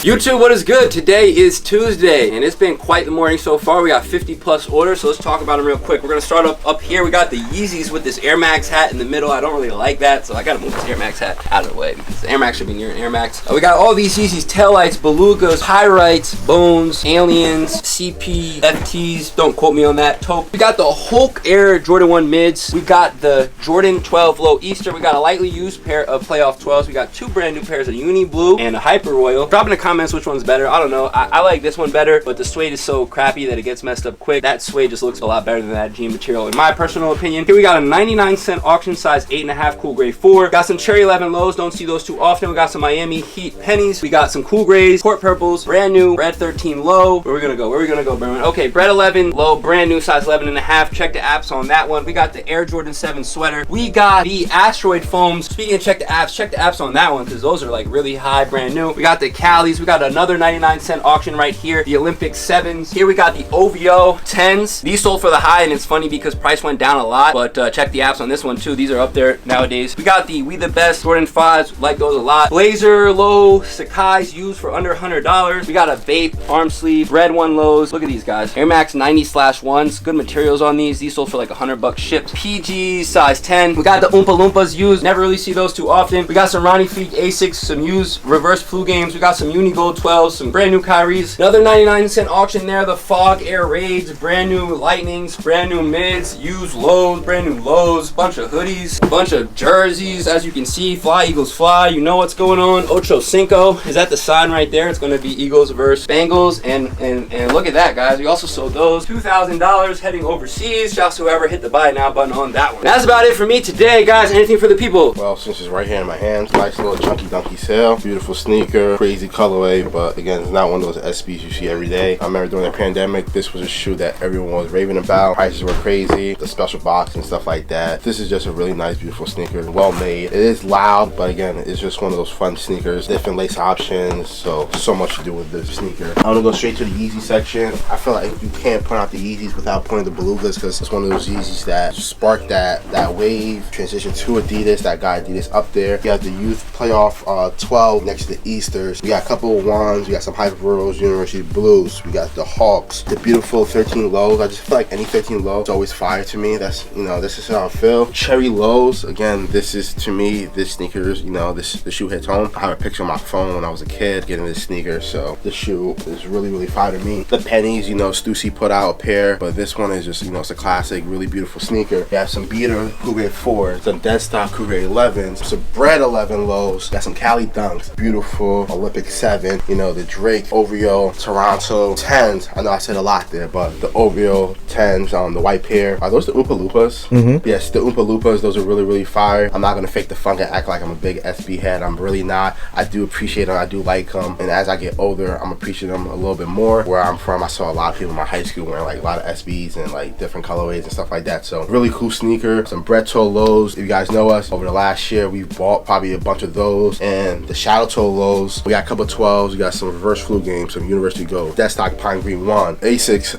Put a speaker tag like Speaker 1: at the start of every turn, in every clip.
Speaker 1: YouTube, what is good? Today is Tuesday, and it's been quite the morning so far. We got 50 plus orders, so let's talk about them real quick. We're gonna start up here. We got the Yeezys with this Air Max hat in the middle. I don't really like that, so I gotta move this Air Max hat out of the way because the Air Max should be near an Air Max. We got all these Yeezys, taillights, belugas, pyrites, bones, aliens, CP, FTs. Don't quote me on that. Taupe. We got the Hulk Air Jordan 1 mids. We got the Jordan 12 Low Easter. We got a lightly used pair of playoff 12s. We got two brand new pairs of Uni Blue and a Hyper Royal. Drop in the comments which one's better. I don't know. I like this one better, but the suede is so crappy that it gets messed up quick. That suede just looks a lot better than that jean material, in my personal opinion. Here we got a 99-cent auction size 8.5 Cool Gray 4. Got some Cherry 11 lows. Don't see those too often. We got some Miami Heat pennies. We got some Cool Grays, Court Purples, brand new Red 13 low. Where we gonna go? Where we gonna go, Berman? Okay, Bread 11 low, brand new size 11.5. Check the apps on that one. We got the Air Jordan 7 sweater. We got the Asteroid foams. Speaking of check the apps on that one because those are like really high, brand new. We got the Calis. We got another 99-cent auction right here. The Olympic 7s. Here we got the OVO 10s. These sold for the high, and it's funny because price went down a lot, but check the apps on this one too. These are up there nowadays. We got the We The Best Jordan 5s. Like those a lot. Blazer low Sakai's used for under $100. We got a Vape arm sleeve Red 1 lows. Look at these guys. Air Max 90/1s. Good materials on these. These sold for like $100 shipped. PG size 10. We got the Oompa Loompas used. Never really see those too often. We got some Ronnie Feek Asics, some used reverse flu games. We got some Uni Gold 12s, some brand new Kyries. Another 99-cent auction there. The Fog Air Raids, brand new Lightnings, brand new mids, used lows, brand new lows, bunch of hoodies, bunch of jerseys. As you can see, Fly Eagles Fly. You know what's going on. Ocho Cinco is at the sign right there. It's going to be Eagles versus Bengals, and look at that, guys. We also sold those. $2,000 heading overseas. Shouts to whoever hit the buy now button on that one. That's about it for me today, guys. Anything for the people?
Speaker 2: Well, since it's right here in my hands, nice little chunky dunky sale. Beautiful sneaker, crazy colorway, but again, it's not one of those SBs you see every day. I remember during the pandemic, this was a shoe that everyone was raving about. Prices were crazy, the special box and stuff like that. This is just a really nice, beautiful sneaker, well made. It is loud, but again, it's just one of those fun sneakers. Different lace options, so much to do with this sneaker. I'm gonna go straight to the Yeezy section. I feel like you can't put out the Yeezys without putting the belugas because it's one of those Yeezys that sparked that wave transition to Adidas. That guy Adidas up there. You have the Youth Playoff 12 next to the Easters. We got a couple of ones. We got some Hyper Royals, University Blues. We got the Hawks, the beautiful 13 lows. I just feel like any 13 low is always fire to me. That's, you know, this is how I feel. Cherry lows, again, this is to me, this sneakers, you know, the shoe hits home. I have a picture on my phone when I was a kid getting this sneaker, so this shoe is really fire to me. The pennies, you know, Stussy put out a pair, but this one is just, you know, it's a classic, really beautiful sneaker. You have some beater Cougar 4s, some dead stock Cougar 11s, some Bread 11 lows, got some Cali Dunks, beautiful Olympic 7, you know, the Drake OVO Toronto 10s. I know I said a lot there, but the OVO 10s, the white pair, are those the Oompa Loompas? Yes, the Oompa Loompas, those are really fire. I'm not gonna fake the funk and act like I'm a big SB head. I'm really not. I do appreciate them, I do like them, and as I get older, I'm appreciating them a little bit more. Where I'm from, I saw a lot of people in my high school wearing like a lot of SBs and like different colorways and stuff like that, so really cool sneaker. Some Bread Toe lows. If you guys know us, over the last year, we bought probably a bunch of those, and the Shadow Toe lows. We got a couple of 12s. We got some reverse flu games, some University Gold, Dead Stock Pine Green 1, Asics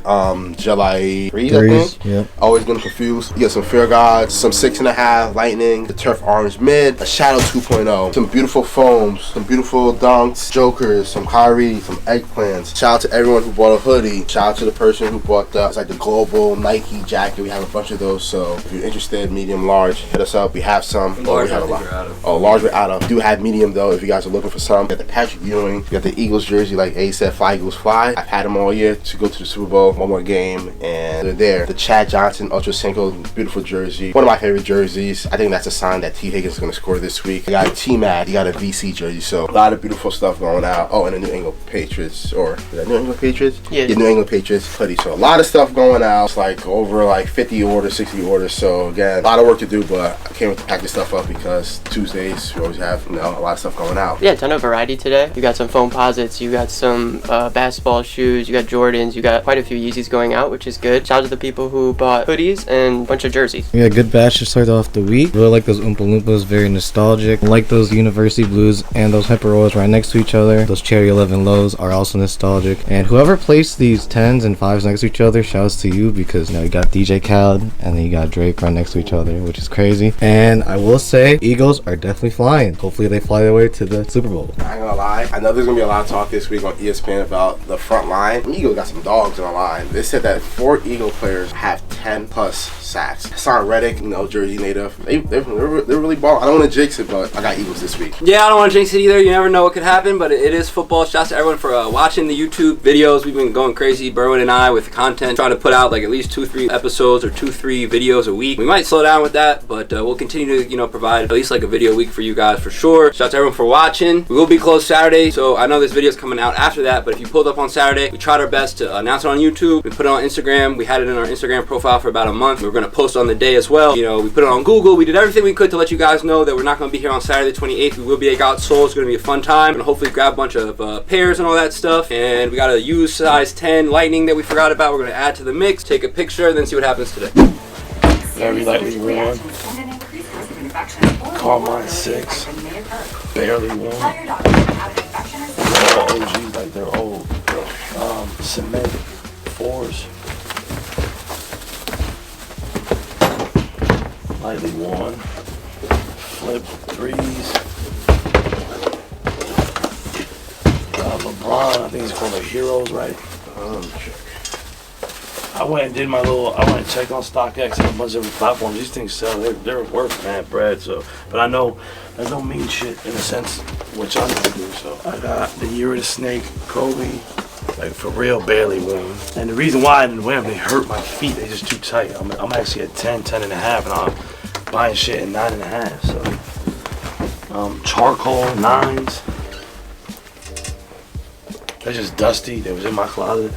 Speaker 2: July 3s, I think. Yeah. Always been confused. You got some Fear Gods, some 6.5 Lightning, the Turf Orange Mid, a Shadow 2.0, some beautiful foams, some beautiful dunks, Jokers, some Kyrie, some eggplants. Shout out to everyone who bought a hoodie. Shout out to the person who bought it's like the global Nike jacket. We have a bunch of those, so if you're interested, medium, large, hit us up. We have some.
Speaker 1: Large,
Speaker 2: we have a lot. Oh, large we're out of. We do have medium though if you guys are looking for some. We got the Patrick Ewing. We got the Eagles jersey, like A said, Fly Eagles Fly. I've had them all year to go to the Super Bowl. One more game and they're there. The Chad Johnson Ultra Cinco, beautiful jersey. One of my favorite jerseys. I think that's a sign that T Higgins is going to score this week. I got a T-Mac. You got a VC jersey, so a lot of beautiful stuff going out. Oh, and the New England Patriots, or is that New England Patriots? Yeah, New England Patriots hoodie. So a lot of stuff going out. It's like over like 50 orders, 60 orders. So again, a lot of work to do, but I can't wait to pack this stuff up because Tuesdays we always have, you know, a lot of stuff going out.
Speaker 3: Yeah, a ton of variety today. You got some foam posits, you got some basketball shoes, you got Jordans, you got quite a few Yeezys going out, which is good. Shout out to the people who bought hoodies and a bunch of jerseys.
Speaker 4: Yeah, good batch to start off the week. Really like those Oompa Loompas, very nostalgic. I like those University Blues and those Hyper Royals right next to each other. Those Cherry 11 lows are also nostalgic. And whoever placed these 10s and 5s next to each other, shouts to you because, you know, you got DJ Khaled and then you got Drake right next to each other, which is crazy. And I will say, Eagles are definitely flying. Hopefully they fly their way to the Super Bowl.
Speaker 2: I ain't gonna lie, I know there's gonna be a lot of talk this week on ESPN about the front line. The Eagles got some dogs on the line. They said that 4 Eagle players have 10 plus sacks. Hassan Reddick, Jersey native. They're really balling. I don't want to jinx it, but I got Eagles this week.
Speaker 1: Yeah, I don't want to jinx it either. You never know what could happen, but it is football. Shouts to everyone for watching the YouTube videos. We've been going crazy, Berwin and I, with the content, trying to put out like at least 2-3 episodes or 2-3 videos a week. We might slow down with that, but we'll continue to provide at least like a video a week for you guys for sure. Shout out to everyone for watching. We will be closed Saturday, so I know this video is coming out after that, but if you pulled up on Saturday, we tried our best to announce it on YouTube. We put it on Instagram. We had it in our Instagram profile for about a month. We were going to post on the day as well. We put it on Google. We did everything we could to let you guys know that we're not going to be here on Saturday the 28th. We will be at Out Soul. It's going to be a fun time, and hopefully grab a bunch of pairs and all that stuff. And we got a used size 10 Lightning that we forgot about. We're going to add to the mix, take a picture, and then see what happens today.
Speaker 5: Very lightly worn. Carmine 6. Barely worn. They're all OGs, like they're old. Cement 4s. Lightly worn. Flip 3s. LeBron, I think he's called the Heroes, right? I went and checked on StockX and a bunch of different platforms. These things sell, they're worth mad bread, so. But I know that don't mean shit in a sense, what y'all need to do, so. I got the Year of the Snake, Kobe, like for real, barely worn. And the reason why I didn't wear them, they hurt my feet, they just too tight. I'm actually at 10 and a half, and I'm buying shit at 9 and a half, so. Charcoal 9s. They're just dusty, they was in my closet.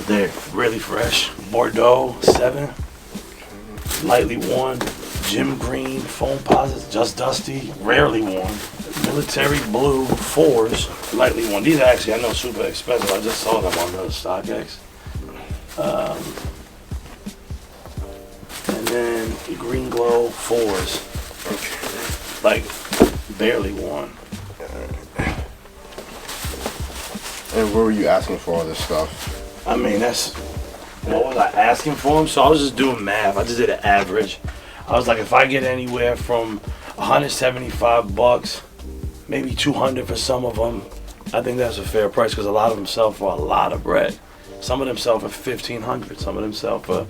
Speaker 5: They're really fresh. Bordeaux 7, lightly worn. Gym green foam posits, just dusty, rarely worn. Military blue 4s, lightly worn. These are actually, I know, super expensive. I just saw them on the StockX. And then the green glow 4s, like barely worn.
Speaker 2: And what were you asking for all this stuff?
Speaker 5: I mean, what was I asking for them? So I was just doing math. I just did an average. I was like, if I get anywhere from $175, maybe $200 for some of them, I think that's a fair price because a lot of them sell for a lot of bread. Some of them sell for $1,500. Some of them sell for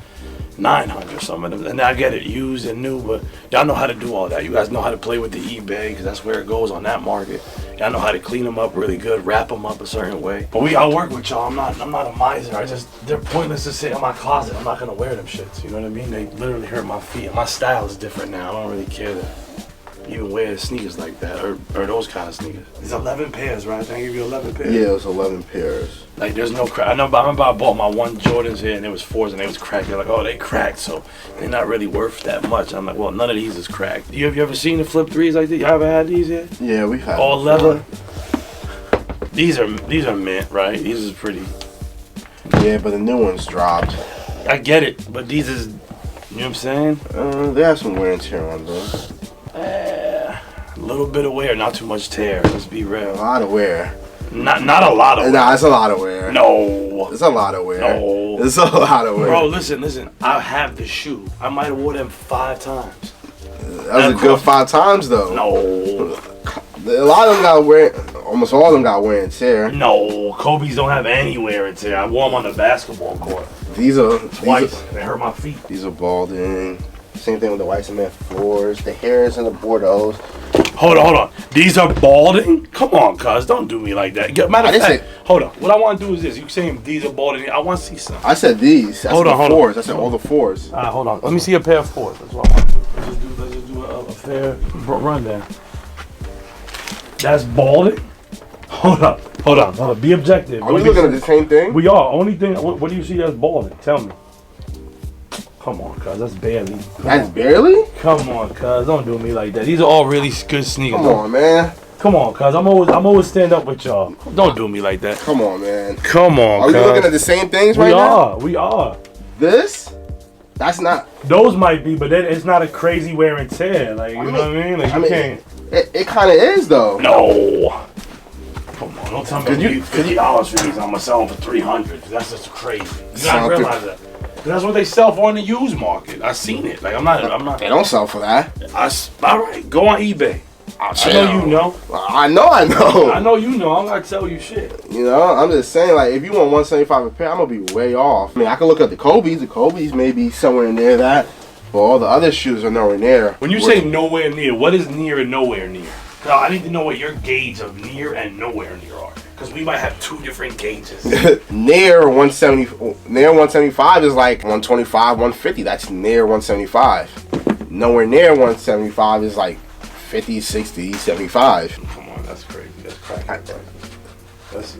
Speaker 5: $900. Some of them, and I get it used and new, but y'all know how to do all that. You guys know how to play with the eBay because that's where it goes on that market. Y'all know how to clean them up really good, wrap them up a certain way. But I'll work with y'all. I'm not a miser. They're pointless to sit in my closet. I'm not gonna wear them shits. You know what I mean? They literally hurt my feet. And my style is different now. I don't really care to even wear sneakers like that or those kind of sneakers. It's 11 pairs, right? I give you 11 pairs.
Speaker 2: Yeah, it was 11 pairs.
Speaker 5: Like there's no crack. I remember I bought my 1 Jordans here and it was 4s and they was cracked. They're like, oh, they cracked, so they're not really worth that much. I'm like, well, none of these is cracked. Have you ever seen the flip 3s like this? You ever had these yet?
Speaker 2: Yeah, we've had
Speaker 5: all leather. These are mint, right? These is pretty.
Speaker 2: Yeah, but the new ones dropped.
Speaker 5: I get it, but these is, you know what I'm saying?
Speaker 2: They have some wear and tear on them.
Speaker 5: A little bit of wear, not too much tear. Let's be real.
Speaker 2: A lot of wear.
Speaker 5: Not a lot of wear.
Speaker 2: Nah, it's a lot of wear.
Speaker 5: No.
Speaker 2: It's a lot of wear.
Speaker 5: No.
Speaker 2: It's a lot of wear.
Speaker 5: Bro, listen. I have the shoe. I might have worn them 5 times.
Speaker 2: That was a good 5 times though.
Speaker 5: No.
Speaker 2: A lot of them got wear. Almost all of them got wear and tear.
Speaker 5: No, Kobe's don't have any wear and tear. I wore them on the basketball court.
Speaker 2: These are
Speaker 5: twice. They hurt my feet.
Speaker 2: These are balding. Same thing with the white cement 4s. The hairs and the Bordeaux.
Speaker 5: Hold on. These are balding? Come on, cuz. Don't do me like that. Matter of fact, hold on. What I want to do is this. You saying these are balding? I want to see some.
Speaker 2: I said these. That's
Speaker 5: hold on.
Speaker 2: 4s. I said all the 4s.
Speaker 5: All right, hold on. Let me see a pair of 4s. That's what I want to do. Let's just do a fair rundown. That's balding? Hold on. Be objective.
Speaker 2: Are we looking at the same thing?
Speaker 5: We are. Only thing. What do you see that's balding? Tell me. Come on, cuz. That's barely.
Speaker 2: That's barely?
Speaker 5: Come on, cuz. Don't do me like that. These are all really good sneakers.
Speaker 2: Come on, man.
Speaker 5: Come on, cuz. I'm always stand up with y'all. Don't do me like that.
Speaker 2: Come on, man.
Speaker 5: Come on,
Speaker 2: Are we looking at the same things right now?
Speaker 5: We are.
Speaker 2: This? That's not.
Speaker 5: Those might be, but it's not a crazy wear and tear. Like, you know what I mean? Like, you can't.
Speaker 2: It kind of is, though.
Speaker 5: No. Come on, don't tell me you $50 for these. I'm gonna sell them for $300. That's just crazy. You gotta realize that. That's what they sell for in the used market. I seen it. Like I'm not.
Speaker 2: They don't sell for that.
Speaker 5: All right, go on eBay. I know you know.
Speaker 2: I know.
Speaker 5: I know you know. I'm not tell you shit.
Speaker 2: You know, I'm just saying, like, if you want 175 a pair, I'm gonna be way off. I mean, I can look at the Kobe's. The Kobe's may be somewhere near that, but all the other shoes are nowhere near.
Speaker 5: When you say nowhere near, what is near and nowhere near? Cause I need to know what your gauge of near and nowhere near are. Because we might have two different gauges.
Speaker 2: Near 175 is like 125, 150. That's near 175. Nowhere near 175 is like 50, 60, 75.
Speaker 5: Come on, that's crazy. That's crack. That's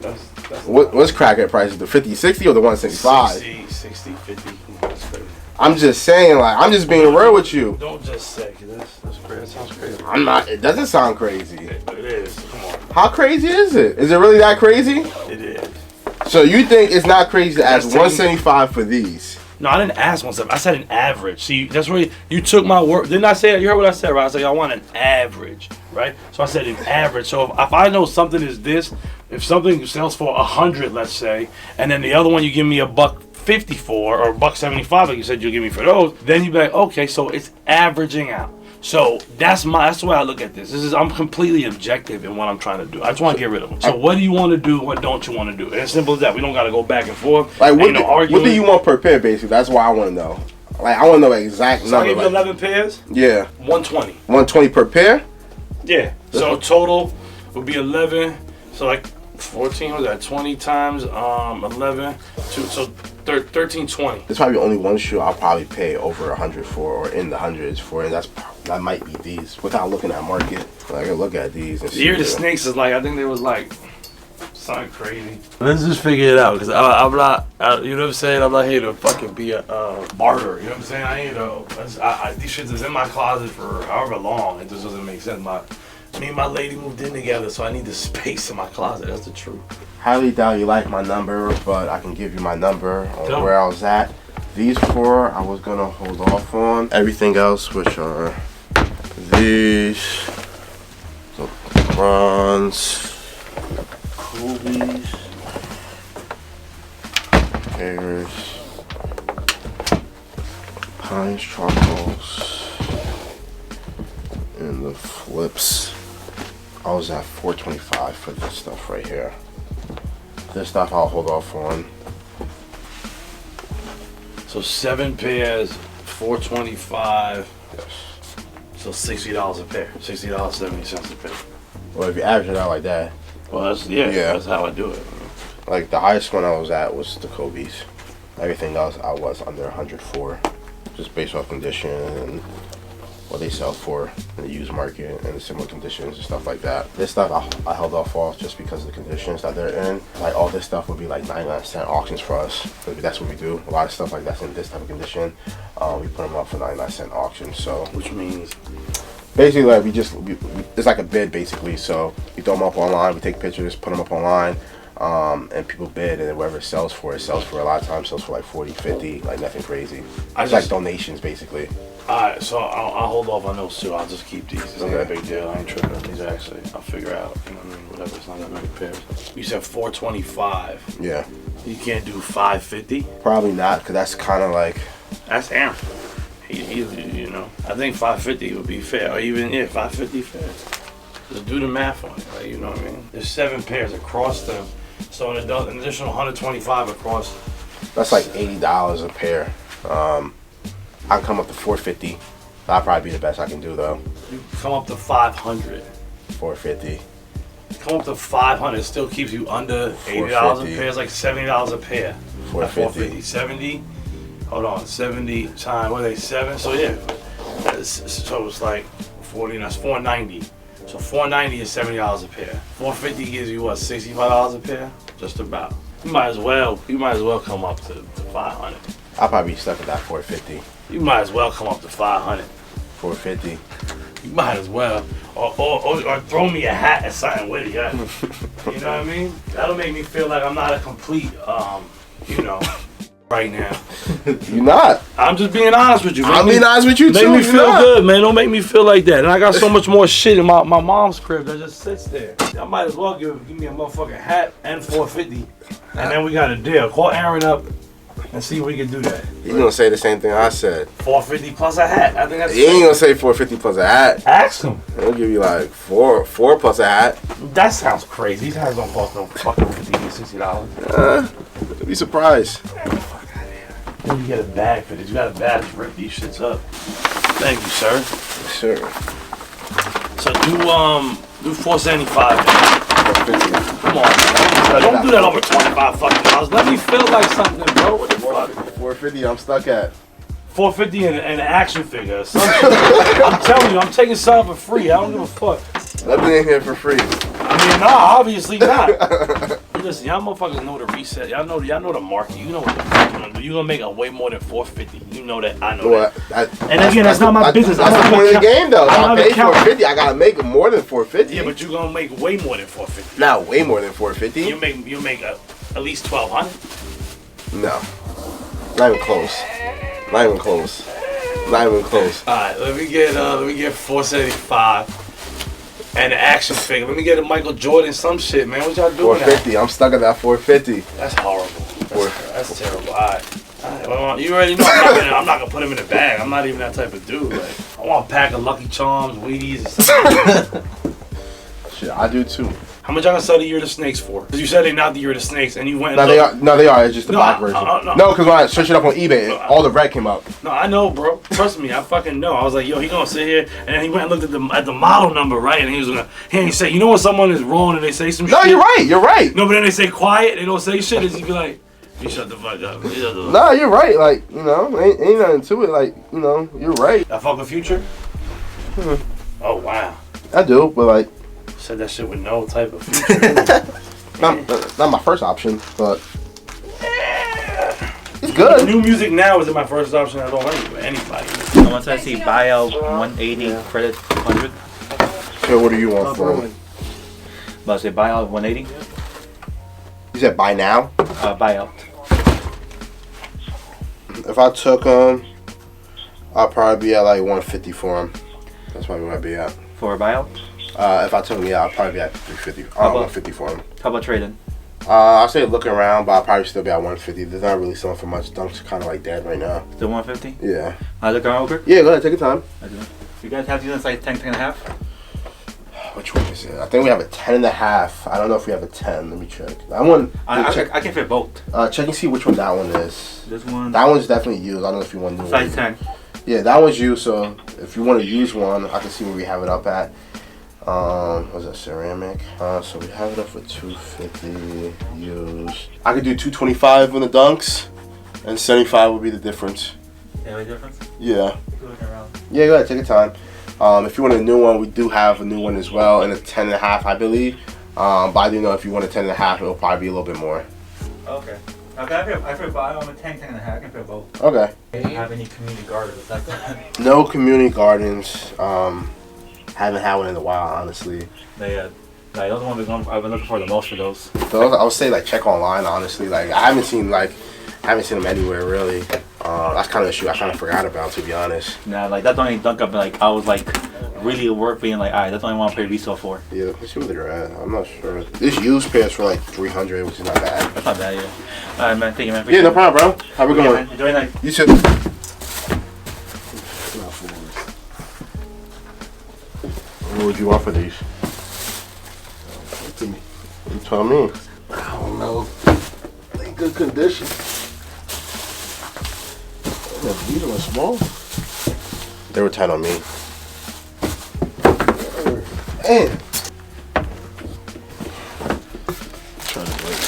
Speaker 2: What's crackhead prices? The 50, 60 or the 175?
Speaker 5: 60, 50. That's crazy.
Speaker 2: I'm just saying, like, I'm just being real with you.
Speaker 5: Don't just say, cause that's crazy. That sounds crazy.
Speaker 2: I'm not. It doesn't sound crazy.
Speaker 5: It is. Come on.
Speaker 2: How crazy is it? Is it really that crazy?
Speaker 5: It is.
Speaker 2: So you think it's not crazy to ask 175 for these?
Speaker 5: No, I didn't ask myself. I said an average. See, that's where you took my word. Didn't I say it? You heard what I said, right? I said I want an average, right? So I said an average. So if I know something is this, if something sells for 100, let's say, and then the other one you give me $1.50 for, or $1.75, like you said you'll give me for those, then you'd be like, okay, so it's averaging out. So that's the way I look at this. I'm completely objective in what I'm trying to do. I just want to get rid of them. So what do you want to do? What don't you want to do? And it's simple as that. We don't got to go back and forth.
Speaker 2: Like what do you want per pair, basically? That's what I want to know. Like I want to know the exact number.
Speaker 5: So I give you 11 pairs.
Speaker 2: Yeah.
Speaker 5: 120.
Speaker 2: 120 per pair.
Speaker 5: Yeah. So total would be 11. So like 14. What was that? 20 times 11. So 1320.
Speaker 2: There's probably only one shoe I'll probably pay over 100 for, or in the hundreds for, and that might be these. Without looking at market, I can look at these and see.
Speaker 5: The Year of the Snakes is like, I think there was like something crazy. Let's just figure it out, because I'm not, you know what I'm saying? I'm not here to fucking be a martyr. You know what I'm saying? I ain't these shits is in my closet for however long. It just doesn't make sense. Me and my lady moved in together, so I need the space in my closet. That's the truth.
Speaker 2: Highly doubt you like my number, but I can give you my number on where I was at. These four I was gonna hold off on. Everything else, which are these, the bronze, Kobe's, pairs, Pines charcoals, and the flips. I was at 425 for this stuff right here. This stuff I'll hold off on.
Speaker 5: So 7 pairs, 425.
Speaker 2: Yes.
Speaker 5: So $60 a pair. $60.70 a pair.
Speaker 2: Well, if you average it out like that.
Speaker 5: Well, that's how I do it.
Speaker 2: Like the highest one I was at was the Kobe's. Everything else I was under 104, just based off condition and what they sell for in the used market and the similar conditions and stuff like that. This stuff I held off just because of the conditions that they're in. Like all this stuff would be like 99-cent auctions for us. That's what we do. A lot of stuff like that's in this type of condition, we put them up for 99-cent auctions. So
Speaker 5: which means
Speaker 2: basically like it's like a bid basically. So we throw them up online, we take pictures, put them up online, and people bid, and whoever sells for it sells for a lot of times sells for like 40, 50, like nothing crazy. It's like donations basically.
Speaker 5: Alright, so I'll hold off on those two. I'll just keep these. It's not a big deal. I ain't tripping. These actually, I'll figure out. You know what I mean? Whatever. It's not that many pairs. You said 425.
Speaker 2: Yeah.
Speaker 5: You can't do 550.
Speaker 2: Probably not, because that's kind of like.
Speaker 5: That's Aaron. He, you know. I think 550 would be fair, or even 550 fair. Just do the math on it. Like, you know what I mean? There's 7 pairs across them, so an additional 125 across.
Speaker 2: That's like $80 a pair. I can come up to 450. That'll probably be the best I can do though.
Speaker 5: You come up to 500.
Speaker 2: 450.
Speaker 5: Come up to 500. It still keeps you under $80 a pair. It's like $70 a pair.
Speaker 2: 450.
Speaker 5: 70. Hold on. 70 times what are they? 7. So yeah. So it's like 40. That's 490. So 490 is $70 a pair. 450 gives you what? $65 a pair. Just about. You might as well come up to 500.
Speaker 2: I'll probably be stuck at that 450.
Speaker 5: You might as well come up to 500.
Speaker 2: 450.
Speaker 5: You might as well. Or throw me a hat or something with it. Yeah. You know what I mean? That'll make me feel like I'm not a complete, right now.
Speaker 2: You're not.
Speaker 5: I'm just being honest with you.
Speaker 2: I'm being honest with you too.
Speaker 5: Make me feel good, man. Don't make me feel like that. And I got so much more shit in my mom's crib that just sits there. I might as well give me a motherfucking hat and 450. And then we got a deal. Call Aaron up and see if we can do that.
Speaker 2: He's gonna say the same thing I said.
Speaker 5: 450 plus a hat. I think that's.
Speaker 2: He ain't gonna say 450 plus a hat.
Speaker 5: Ask him.
Speaker 2: Yeah. We'll give you like four plus a hat.
Speaker 5: That sounds crazy. These hats don't cost no fucking $50 to $60.
Speaker 2: You'll be surprised.
Speaker 5: You get a bag for this. You got a badge to rip these shits up. Thank you, sir.
Speaker 2: Sure.
Speaker 5: So do 475. Come on, man. Don't do that over 25 fucking dollars. Let me feel like something, bro. What the fuck?
Speaker 2: 450. I'm stuck at.
Speaker 5: 450 and an action figure. I'm telling you, I'm taking something for free. I don't give a fuck.
Speaker 2: Nothing in here for free.
Speaker 5: I mean, nah, obviously not. Listen, y'all motherfuckers know the reset. Y'all know the market. You know what the fuck you gonna do. You gonna make a way more than 450. You know that. I know that. And again, that's not my business.
Speaker 2: That's the point of the game, though. I pay 450. I gotta make more than 450.
Speaker 5: Yeah, but you gonna make way more than 450.
Speaker 2: Not way more than 450.
Speaker 5: You make at least 1,200.
Speaker 2: No, not even close. Not even close. Not even close.
Speaker 5: All right, let me get 475. And an action figure. Let me get a Michael Jordan, some shit, man. What y'all doing?
Speaker 2: 450. I'm stuck at that 450.
Speaker 5: That's horrible. That's terrible. All right. Well, you already know I'm not gonna put him in a bag. I'm not even that type of dude. Like, I want a pack of Lucky Charms, Wheaties, and something.
Speaker 2: Shit, I do too.
Speaker 5: How much y'all gonna sell the Year of the Snakes for? Because you said they're not the Year of the Snakes, and you went.
Speaker 2: No, they are. It's just the black version. No, because when I searched it up on eBay, all the red came up.
Speaker 5: No, I know, bro. Trust me, I fucking know. I was like, yo, he gonna sit here, and then he went and looked at the model number, right? And he was gonna, he say, you know when someone is wrong and they say some shit.
Speaker 2: No, you're right. You're right.
Speaker 5: No, but then they say quiet. They don't say shit. Is he be like, you shut the fuck up.
Speaker 2: Nah, you're right. Like, you know, ain't nothing to it. Like, you know, you're right.
Speaker 5: I fuck with Future. Oh wow.
Speaker 2: I do, but like.
Speaker 5: Said that shit with no type of future.
Speaker 2: not my first option, but it's good.
Speaker 5: New music now isn't my first option at all anybody.
Speaker 6: Once I see buyout 180, credit 100.
Speaker 2: So what do you want for him?
Speaker 6: But I say buyout 180.
Speaker 2: You said buy now?
Speaker 6: Buyout.
Speaker 2: If I took him, I'll probably be at like 150 for him. That's probably where I'd be at.
Speaker 6: For a buyout?
Speaker 2: If I took him, yeah, I'll probably be at 350. 150 for him.
Speaker 6: How about trading?
Speaker 2: I'll say looking around, but I'll probably still be at 150. They're not really selling for much. Dunks kind of like dead right now.
Speaker 6: Still 150?
Speaker 2: Yeah.
Speaker 6: I look around over?
Speaker 2: Yeah, go ahead, take your time.
Speaker 6: I do. You guys have these in size 10, 10 and a half?
Speaker 2: Which one is it? I think we have a 10 and a half. I don't know if we have a 10. Let me check. That one.
Speaker 6: I can fit both.
Speaker 2: Check and see which one that one is.
Speaker 6: This one.
Speaker 2: That one's definitely used. I don't know if you want to do
Speaker 6: size 10.
Speaker 2: Yeah, that one's used. So if you want to use one, I can see where we have it up at. What's that, ceramic? So we have it up for 250 used. I could do 225 on the dunks, and 75 would be the difference.
Speaker 6: Yeah, the difference?
Speaker 2: Yeah.
Speaker 6: Looking around.
Speaker 2: Yeah, go ahead, take your time. If you want a new one, we do have a new one as well, and a 10 and a half, I believe. But I do know if you want a 10 and a half, it'll probably be a little bit more.
Speaker 6: Okay. I fit buyout. I'm a 10, 10 and a half. I can fit both.
Speaker 2: Okay.
Speaker 6: Do you have any community gardens?
Speaker 2: No community gardens. Haven't had one in a while, honestly.
Speaker 6: Those are the ones I've been looking for the most for those.
Speaker 2: So I would say like check online, honestly. Like I haven't seen them anywhere really. That's kind of a shoe I kind of forgot about, to be honest.
Speaker 6: Nah, like that's the only dunk up. Like I was like really worth being like, alright, that's the only one I paid resale for.
Speaker 2: Yeah, let's see where they're at. I'm not sure. This used pair's for like 300, which is not bad.
Speaker 6: That's not bad, yeah. Alright, man. Thank you, man.
Speaker 2: Yeah, no problem, bro. How we going?
Speaker 6: Man. Enjoy your night.
Speaker 2: You too. What would you want for these? You tell me.
Speaker 7: I don't know. They in good condition. These are small.
Speaker 2: They were tight on me. Man.
Speaker 7: Trying to wait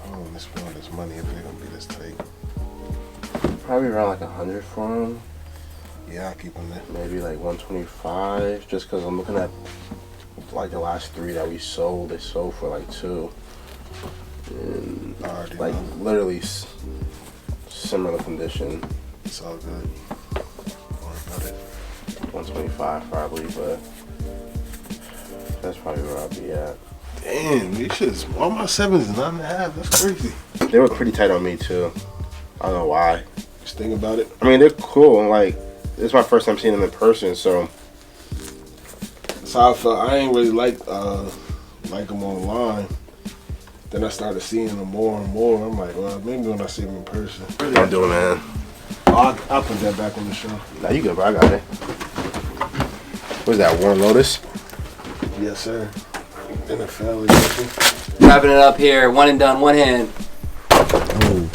Speaker 7: I don't want this money if they're gonna be this tight.
Speaker 2: Probably around like 100 for them.
Speaker 7: Yeah, I'll keep them there.
Speaker 2: Maybe like 125, just because I'm looking at like the last 3 that we sold. They sold for like 2. And like literally similar condition.
Speaker 7: It's all good. Don't worry about it.
Speaker 2: 125 probably, but that's probably where I'll be at.
Speaker 7: Damn, these shit's all my 7s is 9.5. That's crazy.
Speaker 2: They were pretty tight on me too. I don't know why.
Speaker 7: Just think about it.
Speaker 2: I mean, they're cool. Like, it's my first time seeing them in person, so.
Speaker 7: That's how I felt. I ain't really like them online. Then I started seeing them more and more. I'm like, well, maybe when I see them in person.
Speaker 2: How you doing, man?
Speaker 7: I'll put that back on the show.
Speaker 2: Nah, you good, bro. I got it. What is that, Warren Lotus?
Speaker 7: Yes, sir. NFL edition.
Speaker 1: Wrapping it up here. One and done, one hand.
Speaker 4: Oh.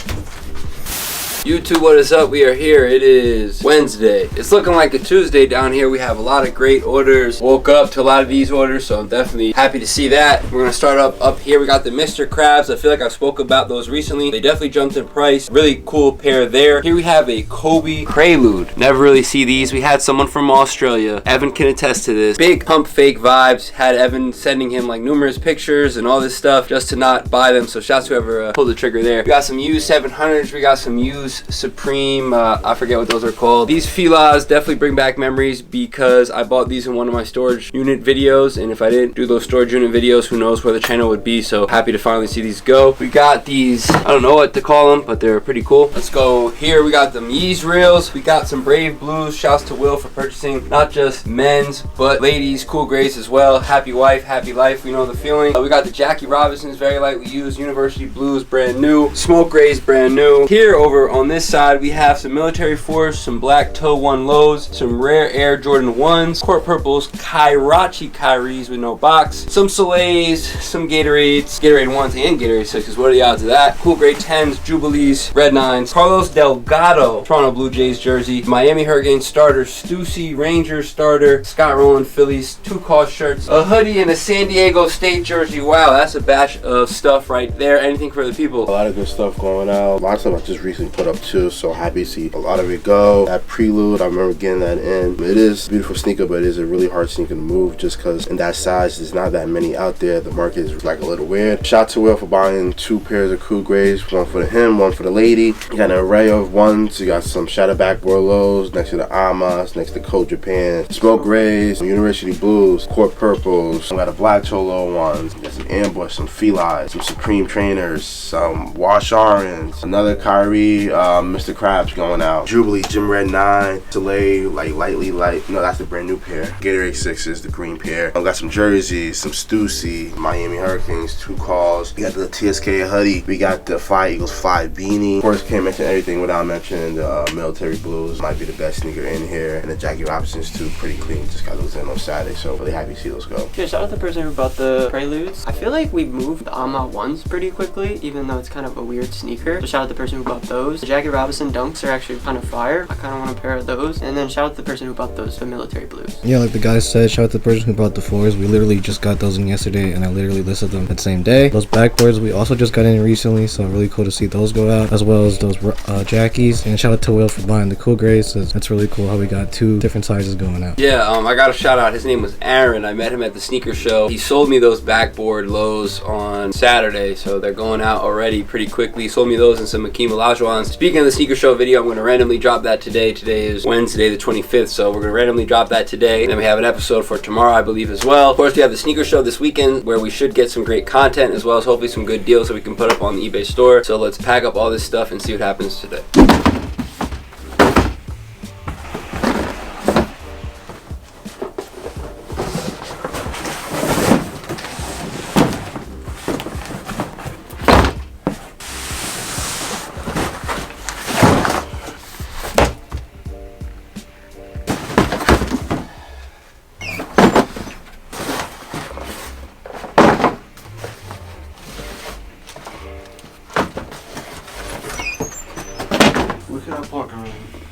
Speaker 1: YouTube, what is up? We are here. It is Wednesday. It's looking like a Tuesday down here. We have a lot of great orders. Woke up to a lot of these orders, so I'm definitely happy to see that. We're gonna start up here. We got the Mr. Krabs. I feel like I spoke about those recently. They definitely jumped in price. Really cool pair there. Here we have a Kobe Prelude. Never really see these. We had someone from Australia. Evan can attest to this. Big pump fake vibes. Had Evan sending him like numerous pictures and all this stuff just to not buy them. So shouts to whoever pulled the trigger there. We got some used 700s. We got some used Supreme, I forget what those are called. These Filas definitely bring back memories because I bought these in one of my storage unit videos, and if I didn't do those storage unit videos, who knows where the channel would be. So happy to finally see these go. We got these, I don't know what to call them, but they're pretty cool. Let's go here. We got them Yeez reels. We got some Brave Blues. Shouts to Will for purchasing not just men's but ladies cool grays as well. Happy wife, happy life, we know the feeling. We got the Jackie Robinsons, very lightly used. University Blues, brand new. Smoke grays, brand new. Here over on this side we have some Military Force, some black toe 1 lows, some rare Air Jordan 1s, court purples, Kairachi Kyries with no box, some Soleils, some Gatorades, Gatorade 1s and Gatorade 6s. What are the odds of that? Cool gray 10s, Jubilees, red 9s, Carlos Delgado, Toronto Blue Jays jersey, Miami Hurricanes starter, Stussy Rangers starter, Scott Rowland Phillies 2 cause shirts, a hoodie, and a San Diego State jersey. Wow, that's a batch of stuff right there. Anything for the people.
Speaker 2: A lot of good stuff going out. A lot of stuff I just recently put up too, so happy to see a lot of it go. That Prelude, I remember getting that in. It is a beautiful sneaker, but it is a really hard sneaker to move just because in that size there's not that many out there. The market is like a little weird. Shout to Will for buying 2 pairs of cool grays, one for him, one for the lady. You got an array of ones. You got some shadow backboard lows next to the Amas, next to Code Japan, smoke grays, some University Blues, court purples. We got a black cholo ones. You got some ambush, some felines, some Supreme trainers, some wash orange, another Kyrie, Mr. Krabs going out. Jubilee, Gym Red 9, Soleil, like lightly light. No, that's the brand new pair. Gatorade 6s, the green pair. I got some jerseys, some Stussy, Miami Hurricanes, 2 calls. We got the TSK hoodie. We got the Fire Eagles 5 beanie. Of course, can't mention everything without mentioning the Military Blues. Might be the best sneaker in here. And the Jackie Robinsons too, pretty clean. Just got those in on Saturday, so really happy to see those go.
Speaker 3: Yeah, shout out to the person who bought the Preludes. I feel like we moved the Ama ones pretty quickly, even though it's kind of a weird sneaker. So shout out to the person who bought those. The Jackie Robinson Dunks are actually kind of fire. I kind of want a pair of those. And then shout out to the person who bought those, the Military Blues.
Speaker 4: Yeah, like the guy said, shout out to the person who bought the 4s. We literally just got those in yesterday, and I literally listed them that same day. Those backboards we also just got in recently, so really cool to see those go out, as well as those Jackies. And shout out to Will for buying the cool grays. So that's really cool how we got 2 different sizes going out.
Speaker 1: Yeah, I got a shout out. His name was Aaron. I met him at the sneaker show. He sold me those backboard lows on Saturday, so they're going out already pretty quickly. He sold me those and some Hakeem Olajuwons. Speaking of the sneaker show video, I'm going to randomly drop that today. Today is Wednesday the 25th, so we're going to randomly drop that today. And then we have an episode for tomorrow, I believe, as well. Of course, we have the sneaker show this weekend where we should get some great content as well as hopefully some good deals that we can put up on the eBay store. So let's pack up all this stuff and see what happens today.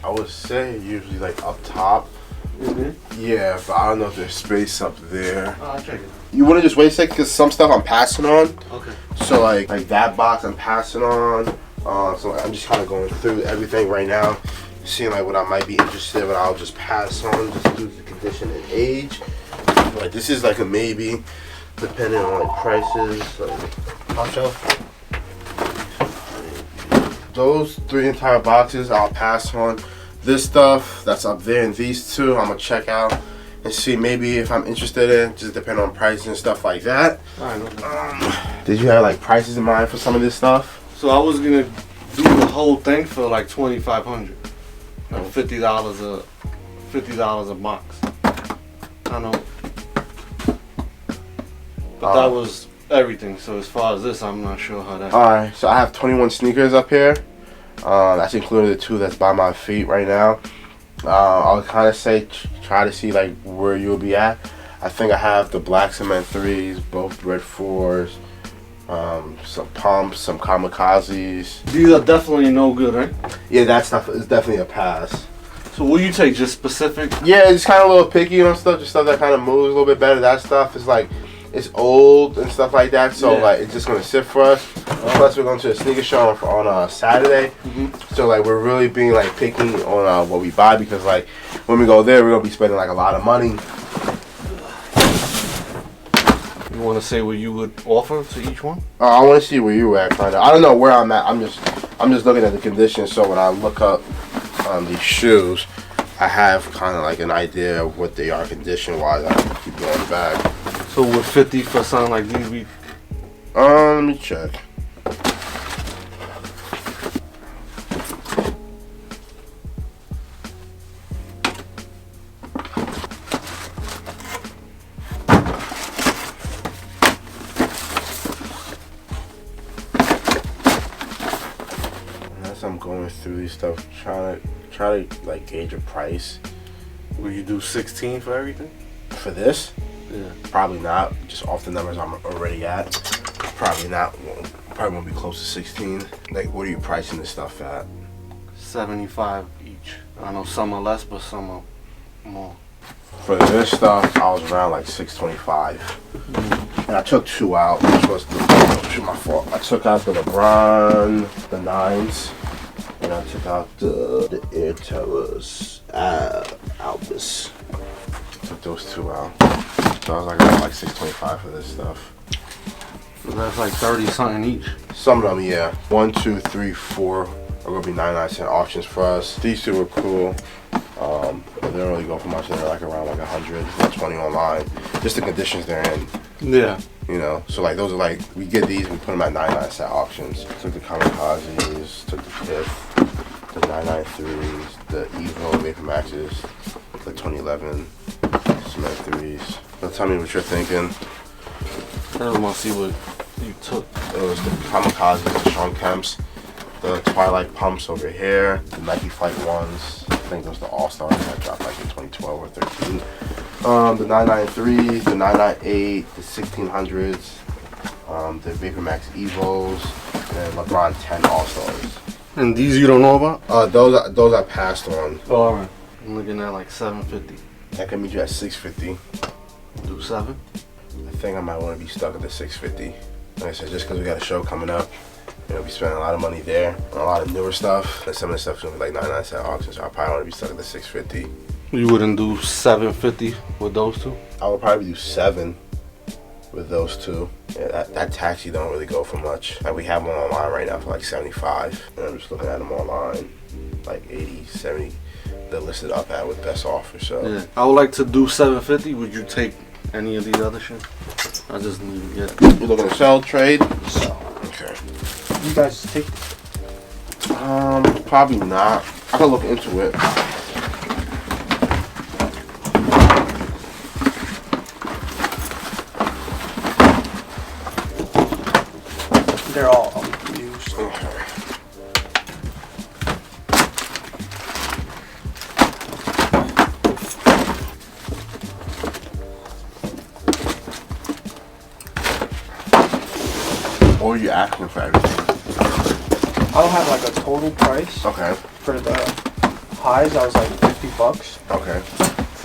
Speaker 2: I would say usually like up top. Yeah, but I don't know if there's space up there.
Speaker 7: I'll check it.
Speaker 2: You want to just wait a second because some stuff I'm passing on.
Speaker 7: Okay.
Speaker 2: So like that box I'm passing on. So I'm just kind of going through everything right now, seeing like what I might be interested in. But I'll just pass on just due to the condition and age. Like this is like a maybe, depending on like prices. Like top shelf. Those 3 entire boxes I'll pass on. This stuff that's up there and these 2 I'm gonna check out and see maybe if I'm interested in, just depending on prices and stuff like that. Did you have like prices in mind for some of this stuff?
Speaker 7: So I was gonna do the whole thing for like $2,500, like $50 a box. I know, but that was everything. So as far as this, I'm not sure how that.
Speaker 2: All right, so I have 21 sneakers up here. That's including the 2 that's by my feet right now. I'll kind of say try to see like where you'll be at. I think I have the black cement 3s, both red 4s, some pumps, some kamikazes.
Speaker 8: These are definitely no good, right?
Speaker 2: Yeah, that stuff is definitely a pass.
Speaker 8: So will you take just specific?
Speaker 2: Yeah, it's kind of a little picky on stuff, just stuff that kind of moves a little bit better. That stuff is like, it's old and stuff like that, so like it's just gonna sit for us. Plus we're going to a sneaker show on Saturday, so like we're really being like picky on what we buy, because like when we go there we're gonna be spending like a lot of money.
Speaker 8: You want to say what you would offer to each one?
Speaker 2: I want to see where you at, kind of. I don't know where I'm at. I'm just looking at the condition. So when I look up these shoes, I have kind of like an idea of what they are condition wise. I can keep going back.
Speaker 8: So with 50 for something like these, we
Speaker 2: let me check. As I'm going through these stuff, try to like gauge a price.
Speaker 8: will you do 16 for everything?
Speaker 2: For this?
Speaker 8: Yeah.
Speaker 2: Probably not. Just off the numbers I'm already at. Probably not. Probably won't be close to 16. Like, what are you pricing this stuff at?
Speaker 8: 75 each. I know some are less, but some are more.
Speaker 2: For this stuff, I was around like 625. And I took 2 out, which was my fault. I took out the LeBron, the 9s, and I took out the Air Towers, Albus. Took those 2 out. So I was like around like 625 for this stuff.
Speaker 8: So that's like 30 something each.
Speaker 2: Some of them, yeah. 1, 2, 3, 4 are gonna be 99-cent auctions for us. These 2 were cool. But they don't really go for much. They're like around like 100, 120 online. Just the conditions they're in.
Speaker 8: Yeah.
Speaker 2: You know, so like those are like, we get these, we put them at 99-cent auctions. Took the kamikazes, took the fifth, the 993s, the Evo Vapor Maxes, the 2011 Cement 3s. So tell me what you're thinking.
Speaker 8: I just want to see what you took.
Speaker 2: It was the kamikazes, the Sean Kemps, the Twilight pumps over here, the Nike Flight 1s. I think those are the All-Stars that dropped like in 2012 or 13. The 993s, the 998, the 1600s, the Vapor Max Evos, and LeBron 10 All-Stars.
Speaker 8: And these you don't know about?
Speaker 2: Those I passed on.
Speaker 8: Oh, alright. I'm looking at like 750.
Speaker 2: I can meet you at 650.
Speaker 8: Do 7?
Speaker 2: I think I might want to be stuck at the 650. Like I said, just because we got a show coming up, you know, we spending a lot of money there on a lot of newer stuff. And some of the stuff's gonna be like 99-cent auctions, so I probably want to be stuck at the 650.
Speaker 8: You wouldn't do 750 with those 2?
Speaker 2: I would probably do 7 with those 2. Yeah, that taxi don't really go for much. Like, we have them online right now for like 75. And I'm just looking at them online, like 80, 70. They're listed up at with best offer. So
Speaker 8: Yeah. I would like to do 750. Would you take any of these other shit? I just need to get.
Speaker 2: You're looking to sell, trade?
Speaker 9: So,
Speaker 2: Okay.
Speaker 9: you guys take.
Speaker 2: Probably not. I can look into it.
Speaker 9: They're all used.
Speaker 2: Okay. What are you asking for everything?
Speaker 9: I'll have like a total price
Speaker 2: Okay.
Speaker 9: for the highs. I was like $50.
Speaker 2: Okay.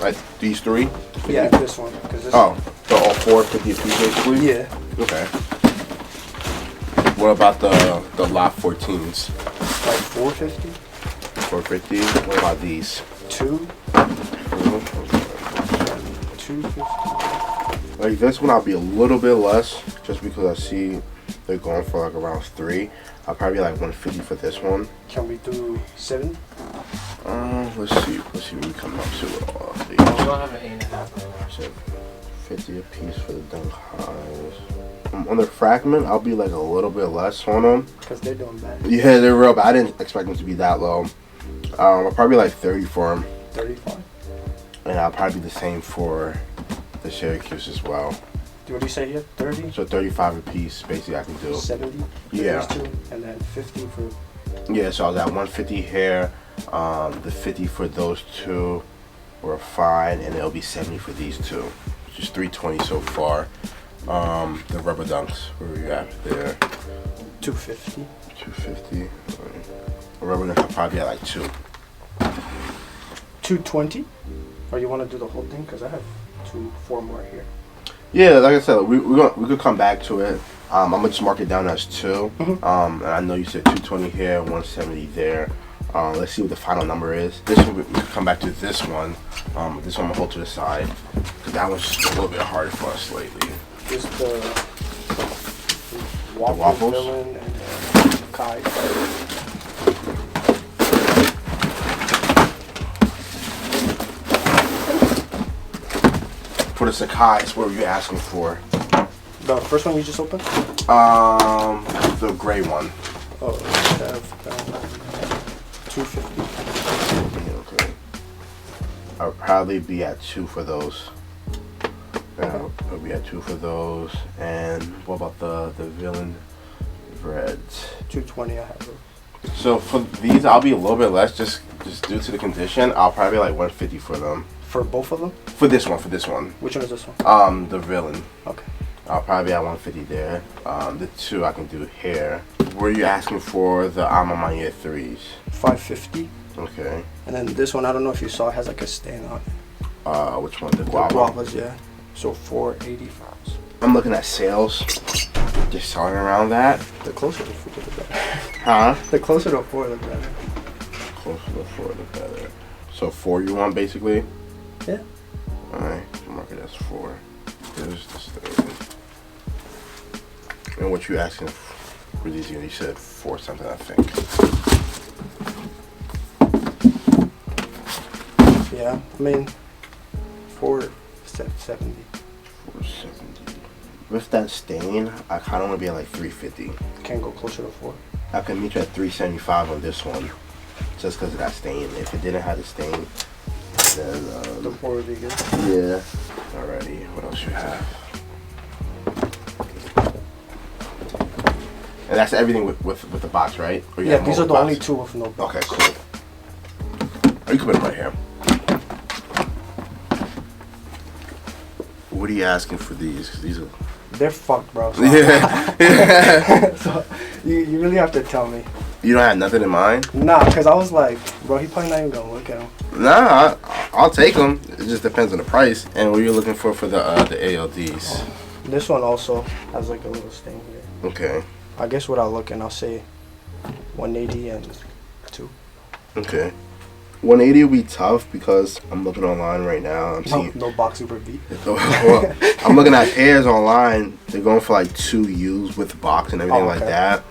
Speaker 2: Like these 3?
Speaker 9: Yeah, this one, because this.
Speaker 2: Oh, so all 4 50 apiece basically?
Speaker 9: Yeah,
Speaker 2: Okay. What about the lot 14s?
Speaker 9: like 450.
Speaker 2: 450. What about these?
Speaker 9: 250.
Speaker 2: Like this one, I'll be a little bit less, just because I see they're going for like around 3. I'll probably be like 150 for this one.
Speaker 9: Can we do 7?
Speaker 2: Let's see what we come up to with all of these.
Speaker 4: don't have an 8.5.
Speaker 2: So 50 a piece for the dunk highs. On the fragment, I'll be like a little bit less on them.
Speaker 9: Because they're doing bad.
Speaker 2: Yeah, they're real, but I didn't expect them to be that low. I'll probably like 30 for them.
Speaker 9: 35.
Speaker 2: And I'll probably be the same for the Syracuse as well.
Speaker 9: What do you say here? 30?
Speaker 2: So 35 a piece, basically I can do.
Speaker 9: 70? For
Speaker 2: Yeah.
Speaker 9: these 2, and then 50 for
Speaker 2: Yeah, so I was at 150 here. The 50 for those two were fine, and it'll be 70 for these two, which is 320 so far. The rubber dunks, where were you at there?
Speaker 9: 250.
Speaker 2: 250. The rubber dunks will probably be at like
Speaker 9: 220. Or you want to do the whole thing? Because I have 4 more here.
Speaker 2: Yeah, like I said, we could come back to it. I'm gonna just mark it down as 2. And I know you said 220 here, 170 there. Let's see what the final number is. This one we could come back to this one. This one I'm gonna hold to the side because that one's just a little bit harder for us lately.
Speaker 9: Just the
Speaker 2: waffles?
Speaker 9: Villain and Kai.
Speaker 2: For the Sakai's, what were you asking for?
Speaker 9: The first one you just opened?
Speaker 2: The gray one.
Speaker 9: Oh, I have 250.
Speaker 2: Okay. I'll probably be at 2 for those. I'll be at 2 for those. And what about the villain reds?
Speaker 9: 220, I have those.
Speaker 2: So for these, I'll be a little bit less, just due to the condition. I'll probably be like 150 for them.
Speaker 9: For both of them?
Speaker 2: For this one.
Speaker 9: Which one is this one?
Speaker 2: The villain.
Speaker 9: Okay.
Speaker 2: I'll probably be at 150 there. The 2 I can do here. Were you asking for the Amamaya 3s?
Speaker 9: 550.
Speaker 2: Okay.
Speaker 9: And then this one, I don't know if you saw, it has like a stain on it.
Speaker 2: Which one? The guava?
Speaker 9: Guavas, yeah. So 480.
Speaker 2: I'm looking at sales. Just talking around that.
Speaker 9: The closer to 4, the better.
Speaker 2: Huh?
Speaker 9: The closer to 4, the better.
Speaker 2: Closer to 4, the better. So 4 you want, basically?
Speaker 9: Yeah.
Speaker 2: Alright, mark it as 4. There's this thing. And what you asking for these? You said 4 something, I think.
Speaker 9: Yeah, I mean, 470.
Speaker 2: 470. With that stain, I kind of want to be at like 350.
Speaker 9: Can't go closer to 4.
Speaker 2: I can meet you at 375 on this one, just because of that stain. If it didn't have the stain, then
Speaker 9: the 4 would be good.
Speaker 2: Yeah. Alrighty. What else you have? And that's everything with the box, right? Or you
Speaker 9: Yeah,
Speaker 2: have
Speaker 9: these are the
Speaker 2: box?
Speaker 9: only 2 with no box.
Speaker 2: Okay, cool. Oh, you can put it right here. What are you asking for these? 'Cause these are...
Speaker 9: They're fucked, bro. So
Speaker 2: Yeah.
Speaker 9: so you really have to tell me.
Speaker 2: You don't have nothing in mind?
Speaker 9: Nah, because I was like, bro, he probably not even going to look at them.
Speaker 2: Nah, I'll take them. It just depends on the price. And what you're looking for the ALDs?
Speaker 9: This one also has like a little stain here.
Speaker 2: Okay.
Speaker 9: I guess without looking, I'll say 180 and 2.
Speaker 2: Okay. 180 will be tough because I'm looking online right now. I'm seeing
Speaker 9: No box super beat.
Speaker 2: Well, I'm looking at pairs online. They're going for like 2 U's with box and everything like that.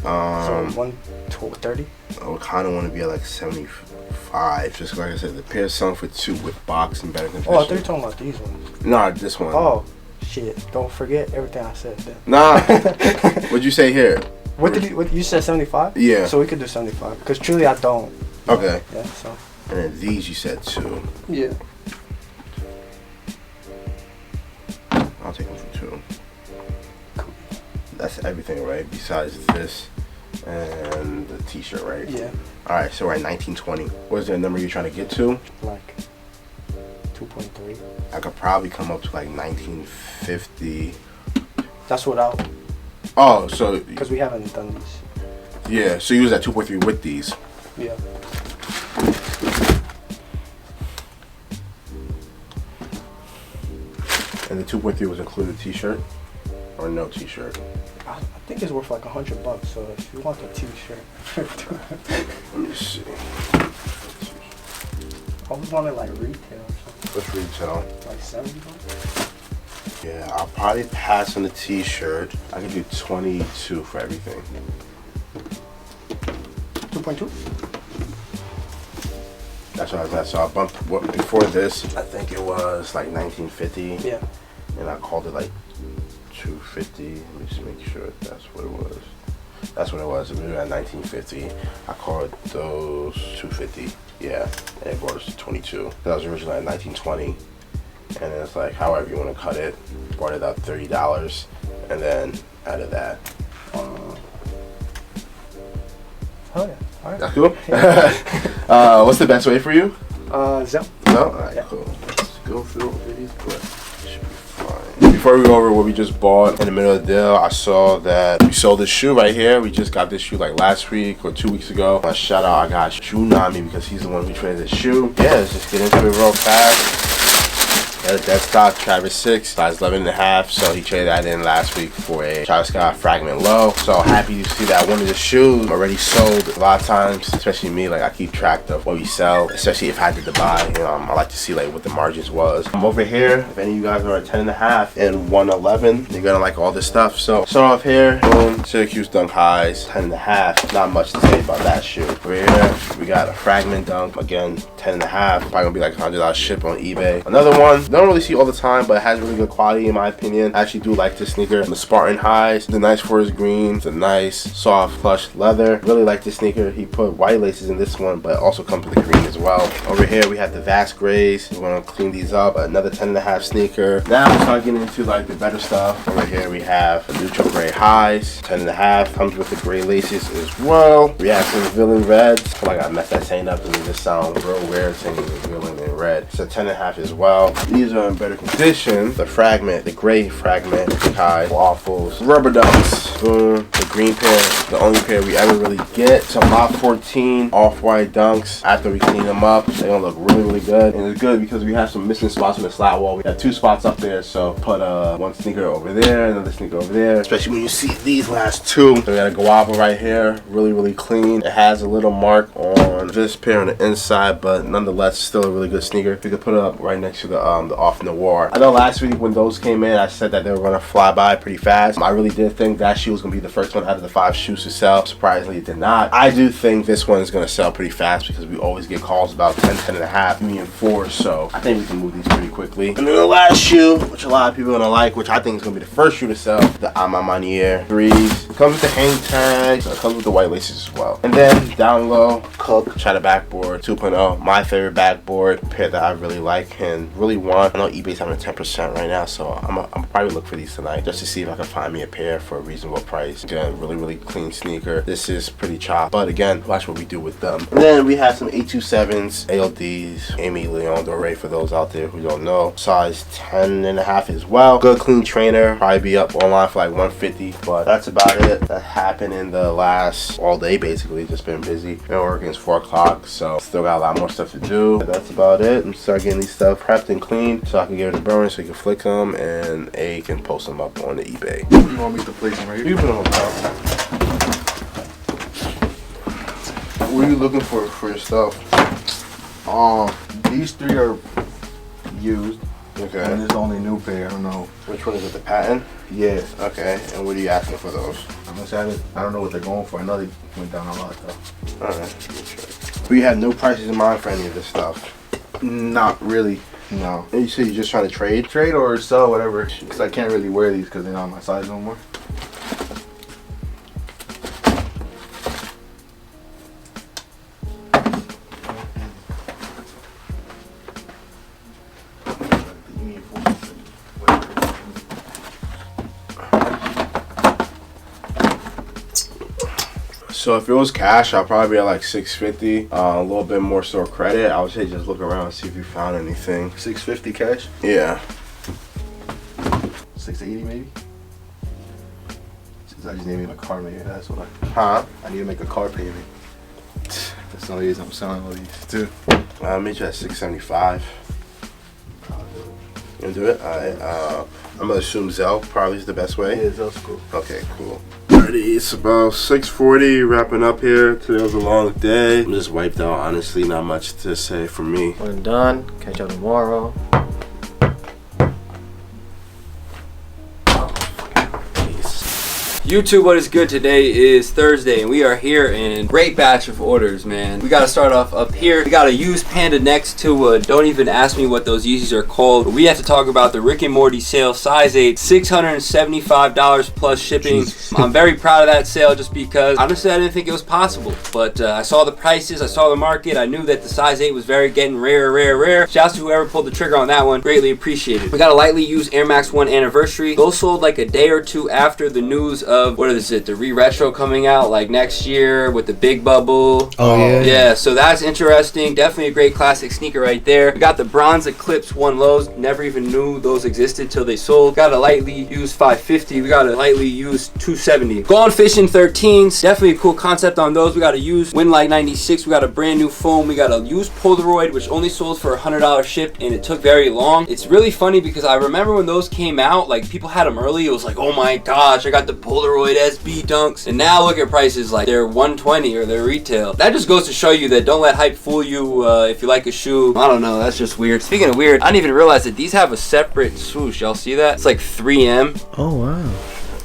Speaker 9: So 130.
Speaker 2: I would kind of want to be at like 75. Just like I said, the pair's selling for 2 with box and better condition.
Speaker 9: Oh, I thought you were talking about these ones.
Speaker 2: Nah, this one.
Speaker 9: Oh, shit! Don't forget everything I said then.
Speaker 2: Nah. What'd you say here?
Speaker 9: What you said 75?
Speaker 2: Yeah.
Speaker 9: So we could do 75 because truly I don't.
Speaker 2: Okay.
Speaker 9: Yeah. So.
Speaker 2: And then these you said 2.
Speaker 9: Yeah.
Speaker 2: I'll take them for 2. That's everything, right? Besides this and the t-shirt, right?
Speaker 9: Yeah.
Speaker 2: All right, so we're at 1920. What's the number you're trying to get to?
Speaker 9: Like 2.3.
Speaker 2: I could probably come up to like 1950.
Speaker 9: That's without.
Speaker 2: Oh, so
Speaker 9: Because we haven't done these.
Speaker 2: yeah, so you was at 2.3 with these.
Speaker 9: Yeah.
Speaker 2: And the 2.3 was included t-shirt or no t-shirt?
Speaker 9: I think it's worth like $100. So if you want the t-shirt,
Speaker 2: Let me see.
Speaker 9: I always wanted like retail or something.
Speaker 2: What's retail?
Speaker 9: Like $70.
Speaker 2: Yeah, I'll probably pass on the t-shirt. I can do 22 for everything.
Speaker 9: 2.2.
Speaker 2: That's what I was at. So I bumped before this. I think it was like 1950.
Speaker 9: Yeah.
Speaker 2: And I called it like 250. Let me just make sure that's what it was. That's what it was. We were at 1950. I called those 250. Yeah, and it brought us to 22. That was originally at 1920. And then it's like, however you want to cut it, brought it up $30, and then out of that.
Speaker 9: Oh yeah. All right.
Speaker 2: That's cool. What's the best way for you?
Speaker 9: Zell.
Speaker 2: No? Alright, cool. Let's go through these. Should be fine. Before we go over what we just bought in the middle of the deal, I saw that we sold this shoe right here. We just got this shoe like last week or 2 weeks ago. Shout out, I got Shoe-Nami because he's the one who traded this shoe. Yeah, let's just get into it real fast. That stock, Travis 6, size 11.5. So he traded that in last week for a Travis Scott fragment low. So happy to see that one of the shoes already sold. A lot of times, especially me, like I keep track of what we sell, especially if I did the buy. You know, I like to see like what the margins was. I'm over here. If any of you guys are at 10.5 and 111, you're gonna like all this stuff. So start off here, boom, Syracuse dunk highs, 10.5. Not much to say about that shoe. Over here, we got a fragment dunk, again, 10.5. Probably gonna be like $100 ship on eBay. Another one. Don't really see all the time, but it has really good quality in my opinion. I actually do like this sneaker. The Spartan highs, the nice forest green, the nice soft plush leather. Really like this sneaker. He put white laces in this one, but it also comes with the green as well. Over here we have the vast grays. We're gonna clean these up. Another 10.5 sneaker. Now we start getting into like the better stuff. Over here we have the neutral gray highs, 10.5. Comes with the gray laces as well. We have some villain reds. I feel like I messed that saying up and it just sounds real weird saying villain in red. It's a 10.5 as well. These are in better condition. The fragment, the gray fragment, high waffles, rubber dunks, boom. The green pair, the only pair we ever really get. Some Lot 14 off-white dunks. After we clean them up, they're gonna look really, really good. And it's good because we have some missing spots on the slat wall. We have 2 spots up there, so put one sneaker over there, another sneaker over there. Especially when you see these last 2. So we got a guava right here, really, really clean. It has a little mark on this pair on the inside, but nonetheless, still a really good sneaker. We could put it up right next to the Off in the War. I know last week when those came in, I said that they were gonna fly by pretty fast. I really did think that shoe was gonna be the first one out of the 5 shoes to sell. Surprisingly, it did not. I do think this one is gonna sell pretty fast because we always get calls about 10, 10.5, Union 4, so I think we can move these pretty quickly. And then the last shoe, which a lot of people are gonna like, which I think is gonna be the first shoe to sell, the Amamanier 3s. It comes with the hang tags, it comes with the white laces as well. And then down low, Cook Shadow Backboard 2.0, my favorite backboard, pair that I really like and really want. I know eBay's having 10% right now, so I'm probably look for these tonight just to see if I can find me a pair for a reasonable price. Again, really, really clean sneaker. This is pretty chopped, but again, watch what we do with them. And then we have some 827s, ALDs, Amy Leon Dore for those out there who don't know. Size 10.5 as well. Good clean trainer. Probably be up online for like 150, but that's about it. That happened in the last all day basically. Just been busy. Been working since 4 o'clock, so still got a lot more stuff to do. But that's about it. I'm start getting these stuff prepped and clean so I can get it to Burn so you can flick them and A can post them up on the eBay.
Speaker 8: You want me to place them right here?
Speaker 2: You put them up. What are you looking for your stuff?
Speaker 8: These 3 are used.
Speaker 2: Okay.
Speaker 8: And this is the only new pair. I don't know.
Speaker 2: Which one is it? The patent?
Speaker 8: Yeah.
Speaker 2: Okay. And what are you asking for those?
Speaker 8: I'm excited. I don't know what they're going for. I know they went down a lot though.
Speaker 2: Alright. But you have no prices in mind for any of this stuff?
Speaker 8: Not really. No.
Speaker 2: And you say you're just trying to trade?
Speaker 8: Trade or sell, whatever. Because I can't really wear these because they're not my size no more.
Speaker 2: So if it was cash, I'll probably be at like $650. A little bit more store credit. I would say just look around and see if you found anything.
Speaker 8: $650 cash?
Speaker 2: Yeah.
Speaker 8: $680 maybe? I just need to make my car payment. That's what I need to make a car payment. That's the only reason I'm selling all these too.
Speaker 2: I'll meet you at $675. You gonna do it? Alright. I'm gonna assume Zelle probably is the best way.
Speaker 8: Yeah, Zelle's cool.
Speaker 2: Okay, cool. Alrighty, it's about 6:40. Wrapping up here. Today was a long day. I'm just wiped out. Honestly, not much to say for me.
Speaker 4: When done, catch up tomorrow.
Speaker 1: YouTube, what is good? Today is Thursday and we are here in great batch of orders, man. We gotta start off up here. We got a used Panda next to don't even ask me what those Yeezys are called. We have to talk about the Rick and Morty sale, size 8, $675 plus shipping. I'm very proud of that sale just because honestly I didn't think it was possible, but I saw the prices, I saw the market, I knew that the size 8 was getting rare. Shouts to whoever pulled the trigger on that one, greatly appreciated. We got a lightly used Air Max 1 anniversary. Those sold like a day or two after the news of, what is it, the re-retro coming out like next year with the big bubble.
Speaker 4: Oh yeah.
Speaker 1: Yeah, so that's interesting. Definitely a great classic sneaker right there. We got the bronze Eclipse 1 lows. Never even knew those existed till they sold. Got a lightly used 550. We got a lightly used 270. Gone Fishing 13s. Definitely a cool concept on those. We got a used Winlight 96. We got a brand new foam. We got a used Polaroid, which only sold for $100 shipped, and it took very long. It's really funny because I remember when those came out, like people had them early. It was like, oh my gosh, I got the Polaroid SB Dunks. And now look at prices, like they're 120 or they're retail. That just goes to show you that don't let hype fool you if you like a shoe. I don't know, that's just weird. Speaking of weird, I didn't even realize that these have a separate swoosh. Y'all see that? It's like 3M.
Speaker 4: Oh wow.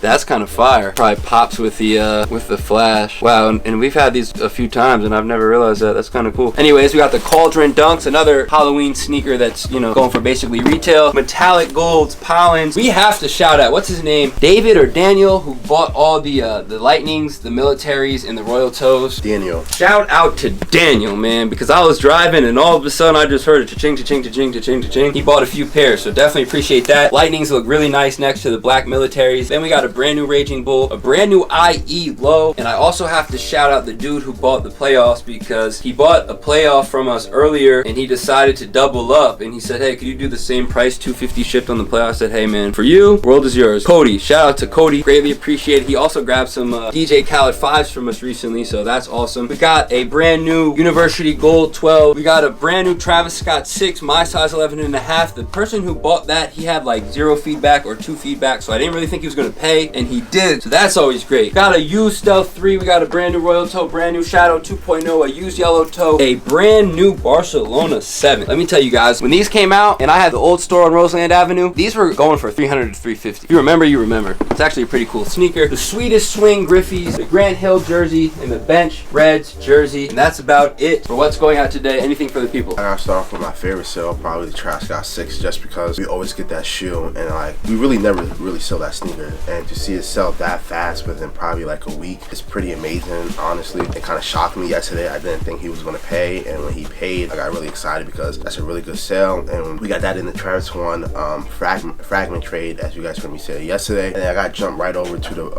Speaker 1: That's kind of fire. Probably pops with the flash. Wow, and we've had these a few times and I've never realized that. That's kind of cool. Anyways, we got the Cauldron Dunks, another Halloween sneaker that's, you know, going for basically retail. Metallic golds, Pollens. We have to shout out, what's his name? David or Daniel, who bought all the Lightnings, the Militaries, and the Royal Toes.
Speaker 2: Daniel.
Speaker 1: Shout out to Daniel, man, because I was driving and all of a sudden I just heard a cha-ching, cha-ching, cha-ching, cha-ching, cha-ching. He bought a few pairs, so definitely appreciate that. Lightnings look really nice next to the black Militaries. Then we got a brand new Raging Bull, a brand new IE low, and I also have to shout out the dude who bought the playoffs because he bought a playoff from us earlier and he decided to double up and he said, hey, could you do the same price, $250 shipped on the playoff? I said, hey man, for you, world is yours. Cody, shout out to Cody, greatly appreciated. He also grabbed some DJ Khaled 5s from us recently, so that's awesome. We got a brand new University Gold 12. We got a brand new Travis Scott 6, my size 11.5. The person who bought that, he had like 0 feedback or 2 feedback, so I didn't really think he was gonna pay, and he did, so that's always great. Got a used Stealth 3, we got a brand new Royal Toe, brand new Shadow 2.0, a used Yellow Toe, a brand new Barcelona 7. Let me tell you guys, when these came out and I had the old store on Roseland Avenue, these were going for $300 to $350. If you remember, you remember. It's actually a pretty cool sneaker. The Swedish Swing Griffies, the Grant Hill jersey, and the Bench Reds jersey, and that's about it for what's going out today. Anything for the people?
Speaker 2: I gotta start off with my favorite sale, probably the Travis Scott 6, just because we always get that shoe and like we really never really sell that sneaker, and to see it sell that fast within probably like a week is pretty amazing. Honestly, it kind of shocked me yesterday. I didn't think he was going to pay, and when he paid, I got really excited because that's a really good sale. And we got that in the Travis one fragment trade, as you guys heard me say yesterday, and I got jumped right over to the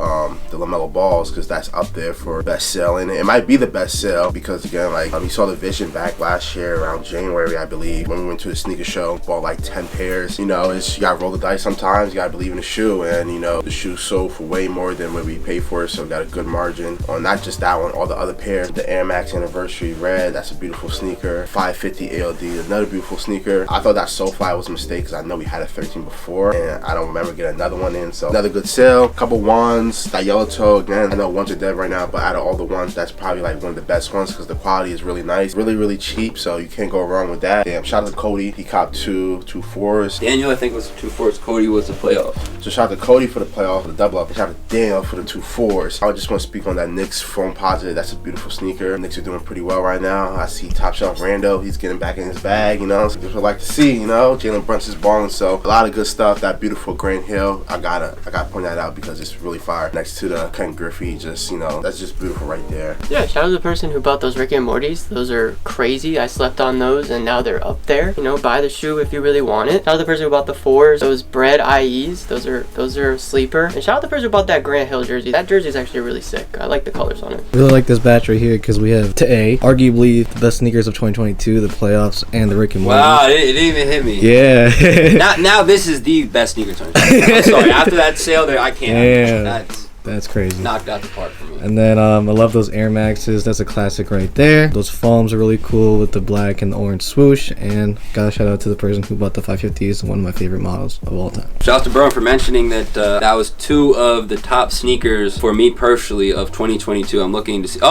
Speaker 2: LaMelo balls because that's up there for best sale, and it might be the best sale because again, like you saw the Vision back last year around January, I believe, when we went to the sneaker show, bought like 10 pairs. You know, it's, you gotta roll the dice sometimes, you gotta believe in the shoe, and you know, the shoe sold for way more than what we paid for it, so we got a good margin on not just that one, all the other pairs. The Air Max Anniversary Red, that's a beautiful sneaker. 550 ALD, another beautiful sneaker. I thought that SoFly was a mistake because I know we had a 13 before and I don't remember getting another one in, so another good sale. Couple ones, that Yellow Toe, again, I know ones are dead right now, but out of all the ones, that's probably like one of the best ones because the quality is really nice, really cheap, so you can't go wrong with that. Damn, shout out to Cody, he copped two 4s.
Speaker 1: Daniel, I think, was 2 4s. Cody was the playoff.
Speaker 2: So shout out to Cody for the playoff, for the double up, and shout out to Daniel for the 2 4s. I just want to speak on that Knicks foam positive. That's a beautiful sneaker. Knicks are doing pretty well right now. I see Top Shelf Rando, he's getting back in his bag, you know, so that's what I like to see, you know. Jalen Brunson's balling, so a lot of good stuff. That beautiful Grant Hill, I gotta point that out because it's really fire. Next to the Ken Griffey, just, you know, that's just beautiful right there.
Speaker 3: Yeah, shout out to the person who bought those Rick and Mortys. Those are crazy. I slept on those and now they're up there. You know, buy the shoe if you really want it. Shout out to the person who bought the 4s, those Bread IEs. Those are a sleeper. And shout out to the person who bought that Grant Hill jersey. That jersey is actually really sick. I like the colors on it.
Speaker 4: Really like this batch right here because we have arguably the best sneakers of 2022, the playoffs, and the Rick and Morty.
Speaker 1: Wow, it didn't even hit me.
Speaker 4: Yeah.
Speaker 1: now this is the best sneaker turn. I'm sorry. After that sale, there I can't.
Speaker 4: Yeah. That's crazy.
Speaker 1: Knocked out the park for me.
Speaker 4: And then I love those Air Maxes. That's a classic right there. Those foams are really cool with the black and the orange swoosh. And gotta shout out to the person who bought the 550s, one of my favorite models of all time.
Speaker 1: Shout out to Bro for mentioning that that was 2 of the top sneakers for me personally of 2022. I'm looking to see 3.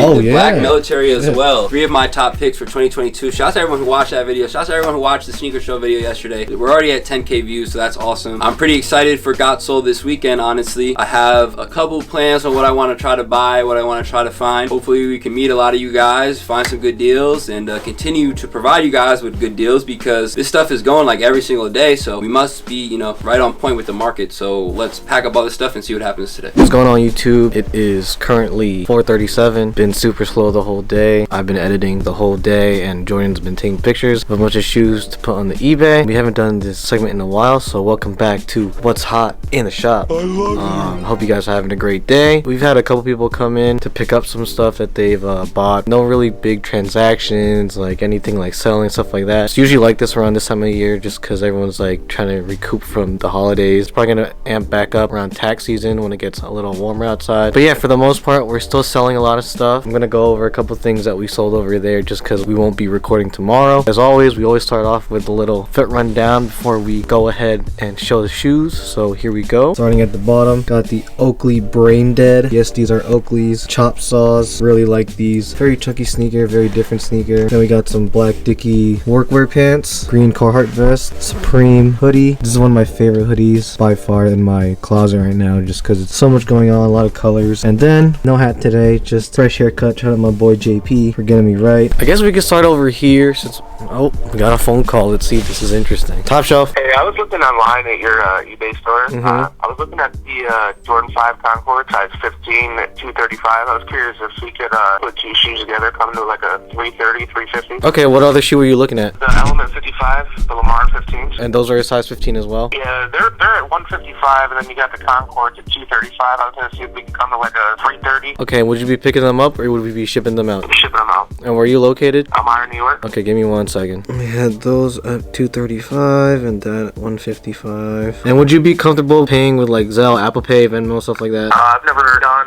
Speaker 4: Oh,
Speaker 1: the
Speaker 4: yeah.
Speaker 1: Black Military as well. 3 of my top picks for 2022. Shout out to everyone who watched that video. Shout out to everyone who watched the sneaker show video yesterday. We're already at 10K views, so that's awesome. I'm pretty excited for Got Sold this weekend, honestly. I have a couple plans on what I want to try to buy, what I want to try to find. Hopefully we can meet a lot of you guys, find some good deals, and continue to provide you guys with good deals because this stuff is going like every single day, so we must be, you know, right on point with the market. So let's pack up all this stuff and see what happens today.
Speaker 4: What's going on, YouTube? It is currently 4:37. Been super slow the whole day. I've been editing the whole day and Jordan's been taking pictures of a bunch of shoes to put on the eBay. We haven't done this segment in a while, so welcome back to what's hot in the shop. Hope you guys just having a great day. We've had a couple people come in to pick up some stuff that they've bought. No really big transactions, like anything like selling, stuff like that. It's usually like this around this time of year just because everyone's like trying to recoup from the holidays. It's probably gonna amp back up around tax season when it gets a little warmer outside. But yeah, for the most part, we're still selling a lot of stuff. I'm gonna go over a couple things that we sold over there just because we won't be recording tomorrow. As always, we always start off with a little fit rundown before we go ahead and show the shoes. So here we go. Starting at the bottom, got the Oakley Brain Dead. Yes, these are Oakley's chop saws. Really like these. Very chunky sneaker, very different sneaker. Then we got some black Dickie workwear pants, green Carhartt vest, Supreme hoodie. This is one of my favorite hoodies by far in my closet right now just because it's so much going on, a lot of colors. And then no hat today, just fresh haircut. Shout out my boy JP for getting me right. I guess we can start over here since we got a phone call. Let's see if this is interesting. Top Shelf.
Speaker 10: Hey, I was looking online at your eBay store. I was looking at the Jordan 5 Concord, size 15 at $235. I was curious if we could put two shoes together, come to like a $330, $350.
Speaker 4: Okay, what other shoe were you looking at?
Speaker 10: The Element 55, the Lamar 15s.
Speaker 4: And those are a size 15 as well?
Speaker 10: Yeah, they're at $155, and then you got the Concords at $235. I was gonna see if we can come to like a $330.
Speaker 4: Okay, would you be picking them up or would we be shipping them out?
Speaker 10: Shipping them out.
Speaker 4: And where are you located?
Speaker 10: Elmira, New York.
Speaker 4: Okay, give me 1 second. We had those at $235 and that at $155. And would you be comfortable paying with like Zelle, Apple Pay, Venmo, stuff like that?
Speaker 10: I've never done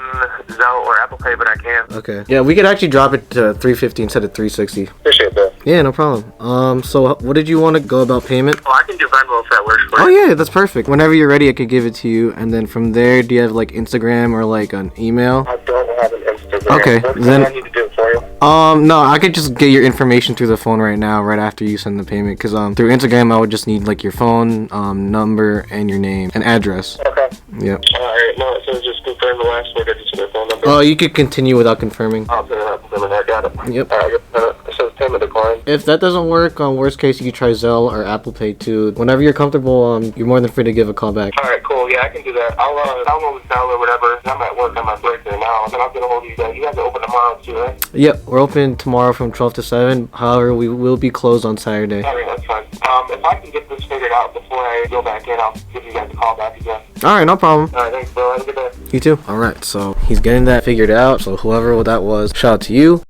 Speaker 10: Zelle or Apple Pay, but I can.
Speaker 4: Okay. Yeah, we could actually drop it to $350 instead of $360.
Speaker 10: Appreciate that.
Speaker 4: Yeah, no problem. So what did you want to go about payment?
Speaker 10: Well, I can do Venmo if that works for you.
Speaker 4: Oh yeah, that's perfect. Whenever you're ready, I could give it to you. And then from there, do you have like Instagram or like an email?
Speaker 10: I don't have an Instagram.
Speaker 4: Okay,
Speaker 10: What
Speaker 4: then
Speaker 10: do I need to do it for you?
Speaker 4: No, I could just get your information through the phone right now, right after you send the payment. Because through Instagram, I would just need like your phone, number, and your name and address.
Speaker 10: Okay.
Speaker 4: Yep.
Speaker 10: Alright, no, so just confirm the last word. I just their phone number.
Speaker 4: Oh, you could continue without confirming.
Speaker 10: I'll send it up. I got it.
Speaker 4: Yep.
Speaker 10: Alright, it says payment decline.
Speaker 4: If that doesn't work, worst case, you could try Zelle or Apple Pay too. Whenever you're comfortable, you're more than free to give a call back.
Speaker 10: Alright, cool. Yeah, I can do that. I'll download the Zelle or whatever. I'm at work on my break there now. And then I'll get a hold of you guys. You guys are open tomorrow too, right?
Speaker 4: Yep, we're open tomorrow from 12 to 7. However, we will be closed on Saturday.
Speaker 10: Alright, that's fine. If I can get this figured out before I go back in, I'll give you guys a call back again.
Speaker 4: Alright, no problem.
Speaker 10: Alright, thanks, bro. Have a good day.
Speaker 4: You too. Alright, so he's getting that figured out. So whoever that was, shout out to you.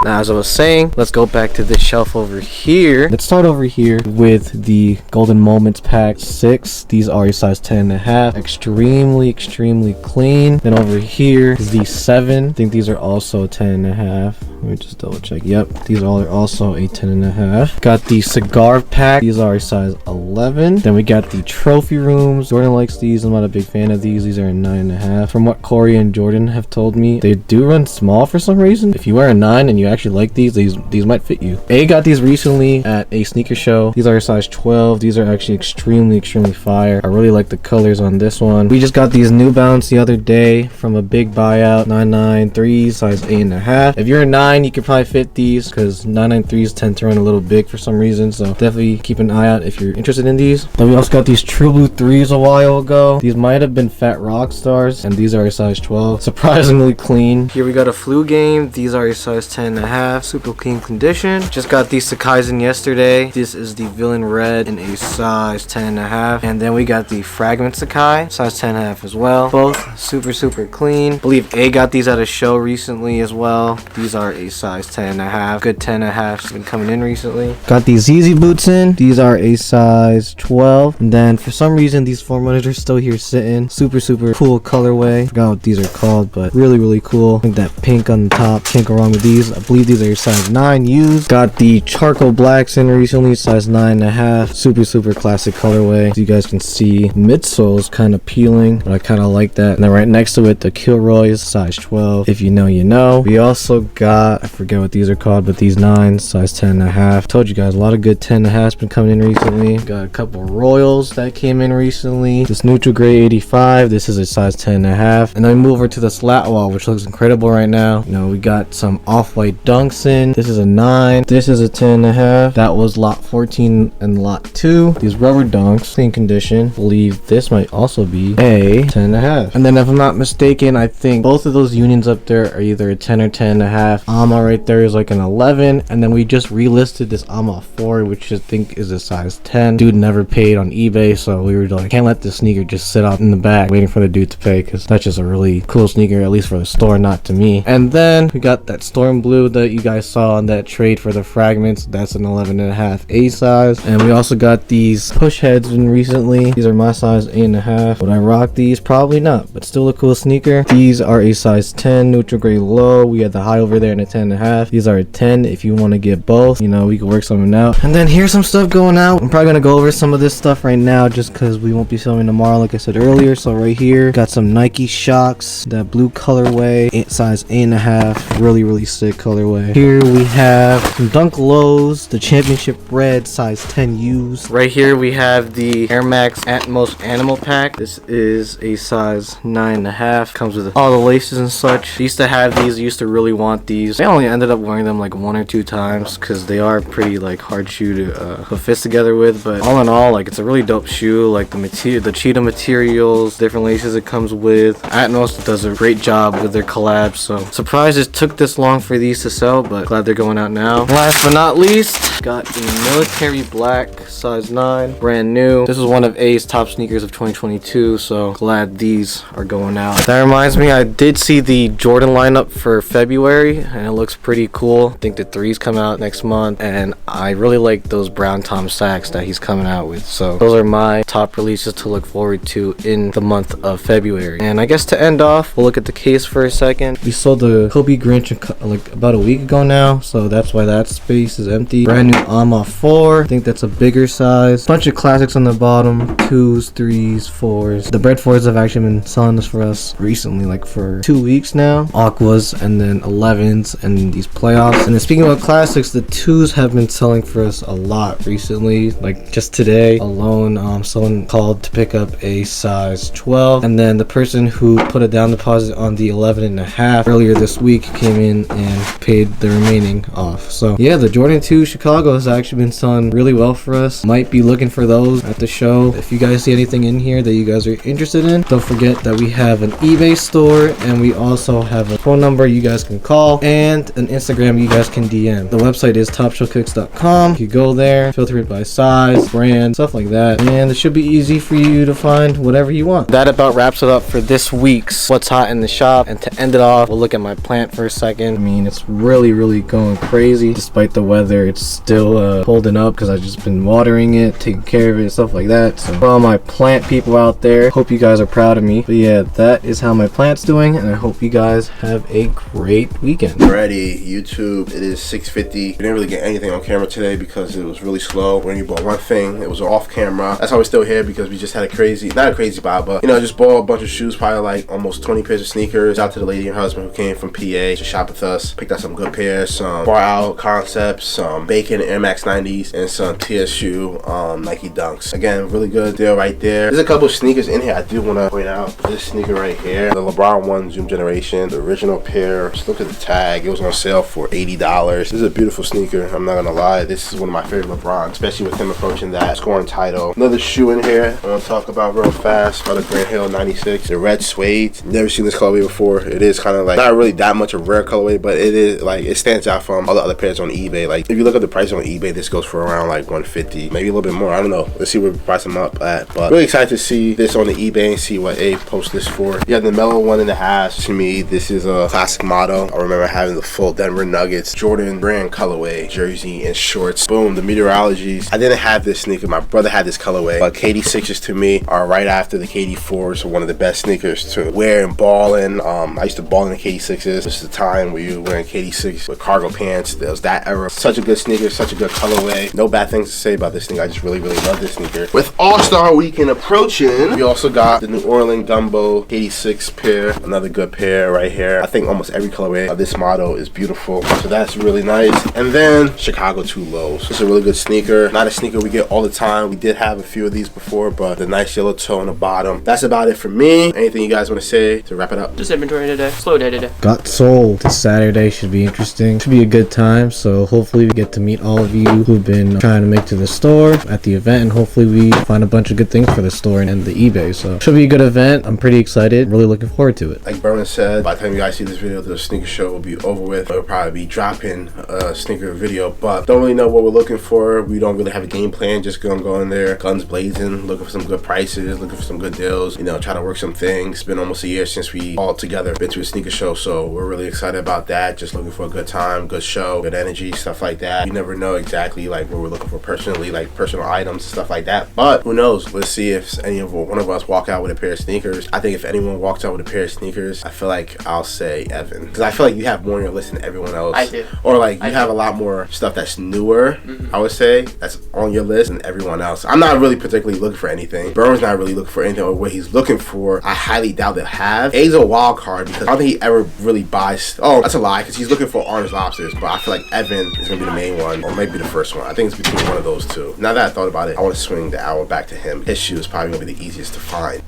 Speaker 4: Now, as I was saying, let's go back to this shelf over here. Let's start over here with the Golden Moments Pack 6. These are a size 10.5. Extremely clean. Then over here is the 7. I think these are also 10.5. Let me just double check. Yep, these are also a 10.5. Got the Cigar Pack. These are a size 11. Then we got the Trophy Rooms. Jordan likes these. I'm not a big fan of these. These are a 9.5. From what Corey and Jordan have told me, they do run small for some reason. If you wear a 9 and you actually like these might fit you. A got these recently at a sneaker show. These are a size 12. These are actually extremely fire. I really like the colors on this one. We just got these New Balance the other day from a big buyout. 993 size 8.5. If you're a 9, you could probably fit these because 993s tend to run a little big for some reason, so definitely keep an eye out if you're interested in these. Then we also got these True Blue 3s a while ago. These might have been Fat Rock Stars, and these are a size 12. Surprisingly clean. Here we got a Flu Game. These are a size 10.5. Super clean condition. Just got these Sakai's in yesterday. This is the Villain Red in a size 10.5. And then we got the Fragment Sakai, size 10.5 as well. Both super clean. I believe A got these at a show recently as well. These are a size 10.5. Good 10.5's been coming in recently. Got these Yeezy boots in. These are a size 12. And then for some reason, these 4-runners are still here sitting. Super cool colorway. Forgot what these are called, but really cool. I think that pink on the top. Can't go wrong with these. I believe these are size 9 used. Got the Charcoal Blacks in recently, size 9.5. Super classic colorway. As you guys can see, midsole is kind of peeling, but I kind of like that. And then right next to it, the Kilroy's, size 12. If you know, you know. We also got, I forget what these are called, but these 9s, size 10.5. Told you guys, a lot of good 10.5's been coming in recently. Got a couple Royals that came in recently. This Neutral Gray 85, this is a size 10.5. And then we move over to the Slat Wall, which looks incredible right now. You know, we got some Off-White dunks in. This is a 9. This is a 10.5. That was lot 14 and lot 2. These rubber dunks, same condition. I believe this might also be a 10.5. And then if I'm not mistaken, I think both of those unions up there are either a 10 or 10.5. AMA right there is like an 11. And then we just relisted this AMA 4, which I think is a size 10. Dude never paid on eBay, so we were like, can't let this sneaker just sit out in the back waiting for the dude to pay, because that's just a really cool sneaker, at least for the store, not to me. And then we got that storm blue that you guys saw on that trade for the fragments. That's an 11.5 A size. And we also got these push heads in recently. These are my size 8.5. Would I rock these? Probably not, but still a cool sneaker. These are a size 10 neutral gray low. We had the high over there and a 10.5. These are a 10 if you want to get both. You know, we could work something out. And then here's some stuff going out. I'm probably gonna go over some of this stuff right now just because we won't be filming tomorrow like I said earlier. So right here got some Nike Shocks, that blue colorway, size 8.5, really sick colorway. Here we have some Dunk Lows, the championship red, size 10 U's. Right here we have the Air Max Atmos Animal Pack. This is a size 9.5, comes with all the laces and such. I used to have these, used to really want these. I only ended up wearing them like 1 or 2 times because they are pretty like hard shoe to put fists together with, but all in all, like, it's a really dope shoe. Like the material, the cheetah materials, different laces it comes with. Atmos does a great job with their collabs, so surprised it took this long for these to sell, but glad they're going out now. Last but not least, got a military black size 9, brand new. This is one of A's top sneakers of 2022, so glad these are going out. That reminds me, I did see the Jordan lineup for February and it looks pretty cool. I think the 3s come out next month, and I really like those brown Tom Sachs that he's coming out with. So those are my top releases to look forward to in the month of February. And I guess to end off, we'll look at the case for a second. We sold the Kobe Grinch like about a week ago now, so that's why that space is empty. Brand new AMA 4, I think that's a bigger size. Bunch of classics on the bottom, 2s, 3s, 4s. The bread 4s have actually been selling this for us recently, like for 2 weeks now. Aquas, and then 11s, and these playoffs. And then speaking about classics, the 2s have been selling for us a lot recently. Like just today alone, someone called to pick up a size 12, and then the person who put a down deposit on the 11.5 earlier this week came in and paid the remaining off. So yeah, the Jordan 2 Chicago has actually been selling really well for us. Might be looking for those at the show. If you guys see anything in here that you guys are interested in, don't forget that we have an eBay store, and we also have a phone number you guys can call and an Instagram you guys can DM. The website is TopshelfKicks.com. You go there, filter it by size, brand, stuff like that, and it should be easy for you to find whatever you want. That about wraps it up for this week's What's Hot in the Shop. And to end it off, we'll look at my plant for a second. I mean, it's really going crazy. Despite the weather, it's still holding up because I've just been watering it, taking care of it, stuff like that. So for all my plant people out there, hope you guys are proud of me. But yeah, that is how my plant's doing, and I hope you guys have a great weekend.
Speaker 2: Ready, YouTube, it is 6:50. We didn't really get anything on camera today because it was really slow. We only bought one thing. It was off camera. That's how we're still here, because we just had a crazy, not a crazy buy, but you know, just bought a bunch of shoes, probably like almost 20 pairs of sneakers. Out to the lady and her husband who came from PA to shop with us. Picked out some good pairs, some bar out concepts, some Bacon Air Max 90s, and some TSU Nike Dunks. Again, really good deal right there. There's a couple sneakers in here I do want to point out. This sneaker right here, the LeBron 1 Zoom Generation, the original pair. Just look at the tag. It was on sale for $80. This is a beautiful sneaker, I'm not gonna lie. This is one of my favorite LeBron, especially with him approaching that scoring title. Another shoe in here I want to talk about real fast, by the Grand Hill 96, the red suede. Never seen this colorway before. It is kind of like not really that much a rare colorway, but it is like, it stands out from all the other pairs on eBay. Like if you look at the price on eBay, this goes for around like $150, maybe a little bit more. I don't know. Let's see where we price them up at. But really excited to see this on the eBay and see what A posts this for. Yeah, the Mellow 1.5. To me, this is a classic motto. I remember having the full Denver Nuggets Jordan brand colorway jersey and shorts. Boom, the meteorologies. I didn't have this sneaker. My brother had this colorway. But KD6s to me are right after the KD4s, so one of the best sneakers to wear and ball in. I used to ball in the KD6s. This is the time where you were wearing KD6 with cargo pants. There was that era. Such a good sneaker, such a good colorway. No bad things to say about this sneaker. I just really love this sneaker. With All-Star Weekend approaching, we also got the New Orleans Dumbo KD6 pair. Another good pair right here. I think almost every colorway of this model is beautiful, so that's really nice. And then Chicago 2 Lows. This is a really good sneaker. Not a sneaker we get all the time. We did have a few of these before, but the nice yellow toe on the bottom. That's about it for me. Anything you guys want to say to wrap it up?
Speaker 3: Just inventory today. Slow day today.
Speaker 4: Got sold. This Saturday should should be interesting. Should be a good time. So hopefully we get to meet all of you who've been trying to make to the store at the event, and hopefully we find a bunch of good things for the store and the eBay. So should be a good event. I'm pretty excited. Really looking forward to it.
Speaker 2: Like Berman said, by the time you guys see this video, the sneaker show will be over with. We'll probably be dropping a sneaker video, but don't really know what we're looking for. We don't really have a game plan. Just gonna go in there, guns blazing, looking for some good prices, looking for some good deals, you know, try to work some things. It's been almost a year since we all together been to a sneaker show, so we're really excited about that. Just looking for a good time, good show, good energy, stuff like that. You never know exactly like what we're looking for personally, like personal items, stuff like that, but who knows. Let's see if one of us walk out with a pair of sneakers. I think if anyone walks out with a pair of sneakers, I feel like I'll say Evan, because I feel like you have more on your list than everyone else.
Speaker 3: I do.
Speaker 2: Or like you have a lot more stuff that's newer, I would say, that's on your list than everyone else. I'm not really particularly looking for anything. Burns not really looking for anything, or what he's looking for, I highly doubt they'll have. A's a wild card because I don't think he ever really buys. Oh, that's a lie, because he's looking for orange lobsters, but I feel like Evan is gonna be the main one, or maybe the first one. I think it's between one of those two. Now that I thought about it, I want to swing the arrow back to him. His shoe is probably gonna be the easiest to find.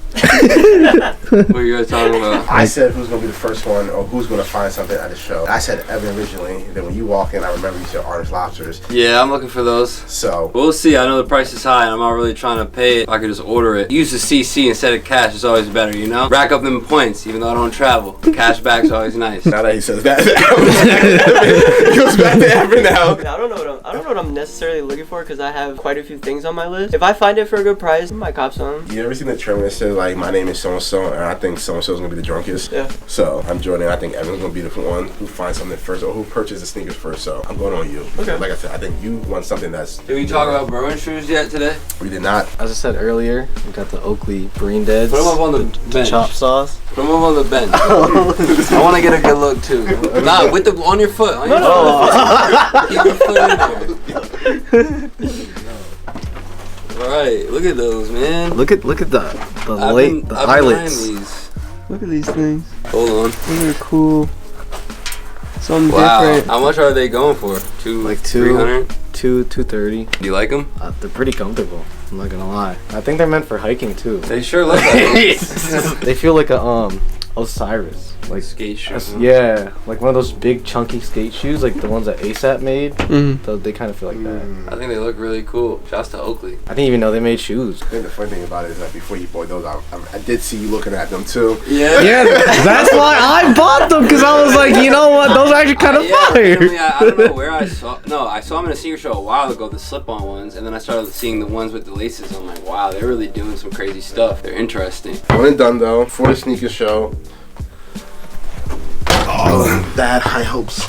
Speaker 1: What are you guys talking about?
Speaker 2: I said who's gonna be the first one, or who's gonna find something at the show. I said Evan originally. Then when you walk in, I remember you said orange lobsters.
Speaker 1: Yeah, I'm looking for those.
Speaker 2: So
Speaker 1: we'll see. I know the price is high, and I'm not really trying to pay it. If I could just order it. Use the CC instead of cash is always better, you know. Rack up them points, even though I don't travel. Cash back's always nice.
Speaker 2: Now that he says that, he goes back to Evan now.
Speaker 3: I don't know what I'm necessarily looking for, because I have quite a few things on my list. If I find it for a good price, I might cop some.
Speaker 2: You ever seen the trim that says like my name is so and so, and I think so and so is gonna be the drunkest?
Speaker 3: Yeah.
Speaker 2: So I'm Jordan. I think Evan's gonna be the one who finds something first, or who purchases the sneakers first. So I'm going on you.
Speaker 3: Okay.
Speaker 2: Like I said, I think you want something that's.
Speaker 1: Did we talk about Bruin shoes yet today?
Speaker 2: We did not.
Speaker 4: As I said earlier, we got the Oakley Brain Deads.
Speaker 1: Put them up on the bench.
Speaker 4: Chop sauce.
Speaker 1: Put them up on the bench. I want to get a good look too. Nah, with the on your foot. On your foot. Keep your foot in there. All right, look at those, man.
Speaker 4: Look at the eyelets.
Speaker 3: Look at these things.
Speaker 1: Hold on.
Speaker 3: These are cool. Something
Speaker 1: Wow.
Speaker 3: different.
Speaker 1: How much are they going for?
Speaker 4: Like
Speaker 1: 300?
Speaker 4: $230.
Speaker 1: Do you like them?
Speaker 4: They're pretty comfortable. I'm not gonna lie. I think they're meant for hiking too.
Speaker 1: They sure look like it.
Speaker 4: They feel like a Osiris, like
Speaker 1: skate shoes.
Speaker 4: Yeah, like one of those big chunky skate shoes, like the ones that ASAP made. They kind of feel like that.
Speaker 1: I think they look really cool. Shouts to Oakley.
Speaker 4: I didn't even know they made shoes.
Speaker 2: I think the funny thing about it is that before you bought those, I did see you looking at them too.
Speaker 1: Yeah.
Speaker 4: Yeah, that's why I bought them, because I was like, you know what, those are actually kind of fire.
Speaker 1: I don't know where I saw. No, I saw them in a sneaker show a while ago, the slip-on ones, and then I started seeing the ones with the laces. I'm like, wow, they're really doing some crazy stuff. They're interesting.
Speaker 2: One and done though for the sneaker show. Oh, bad high hopes.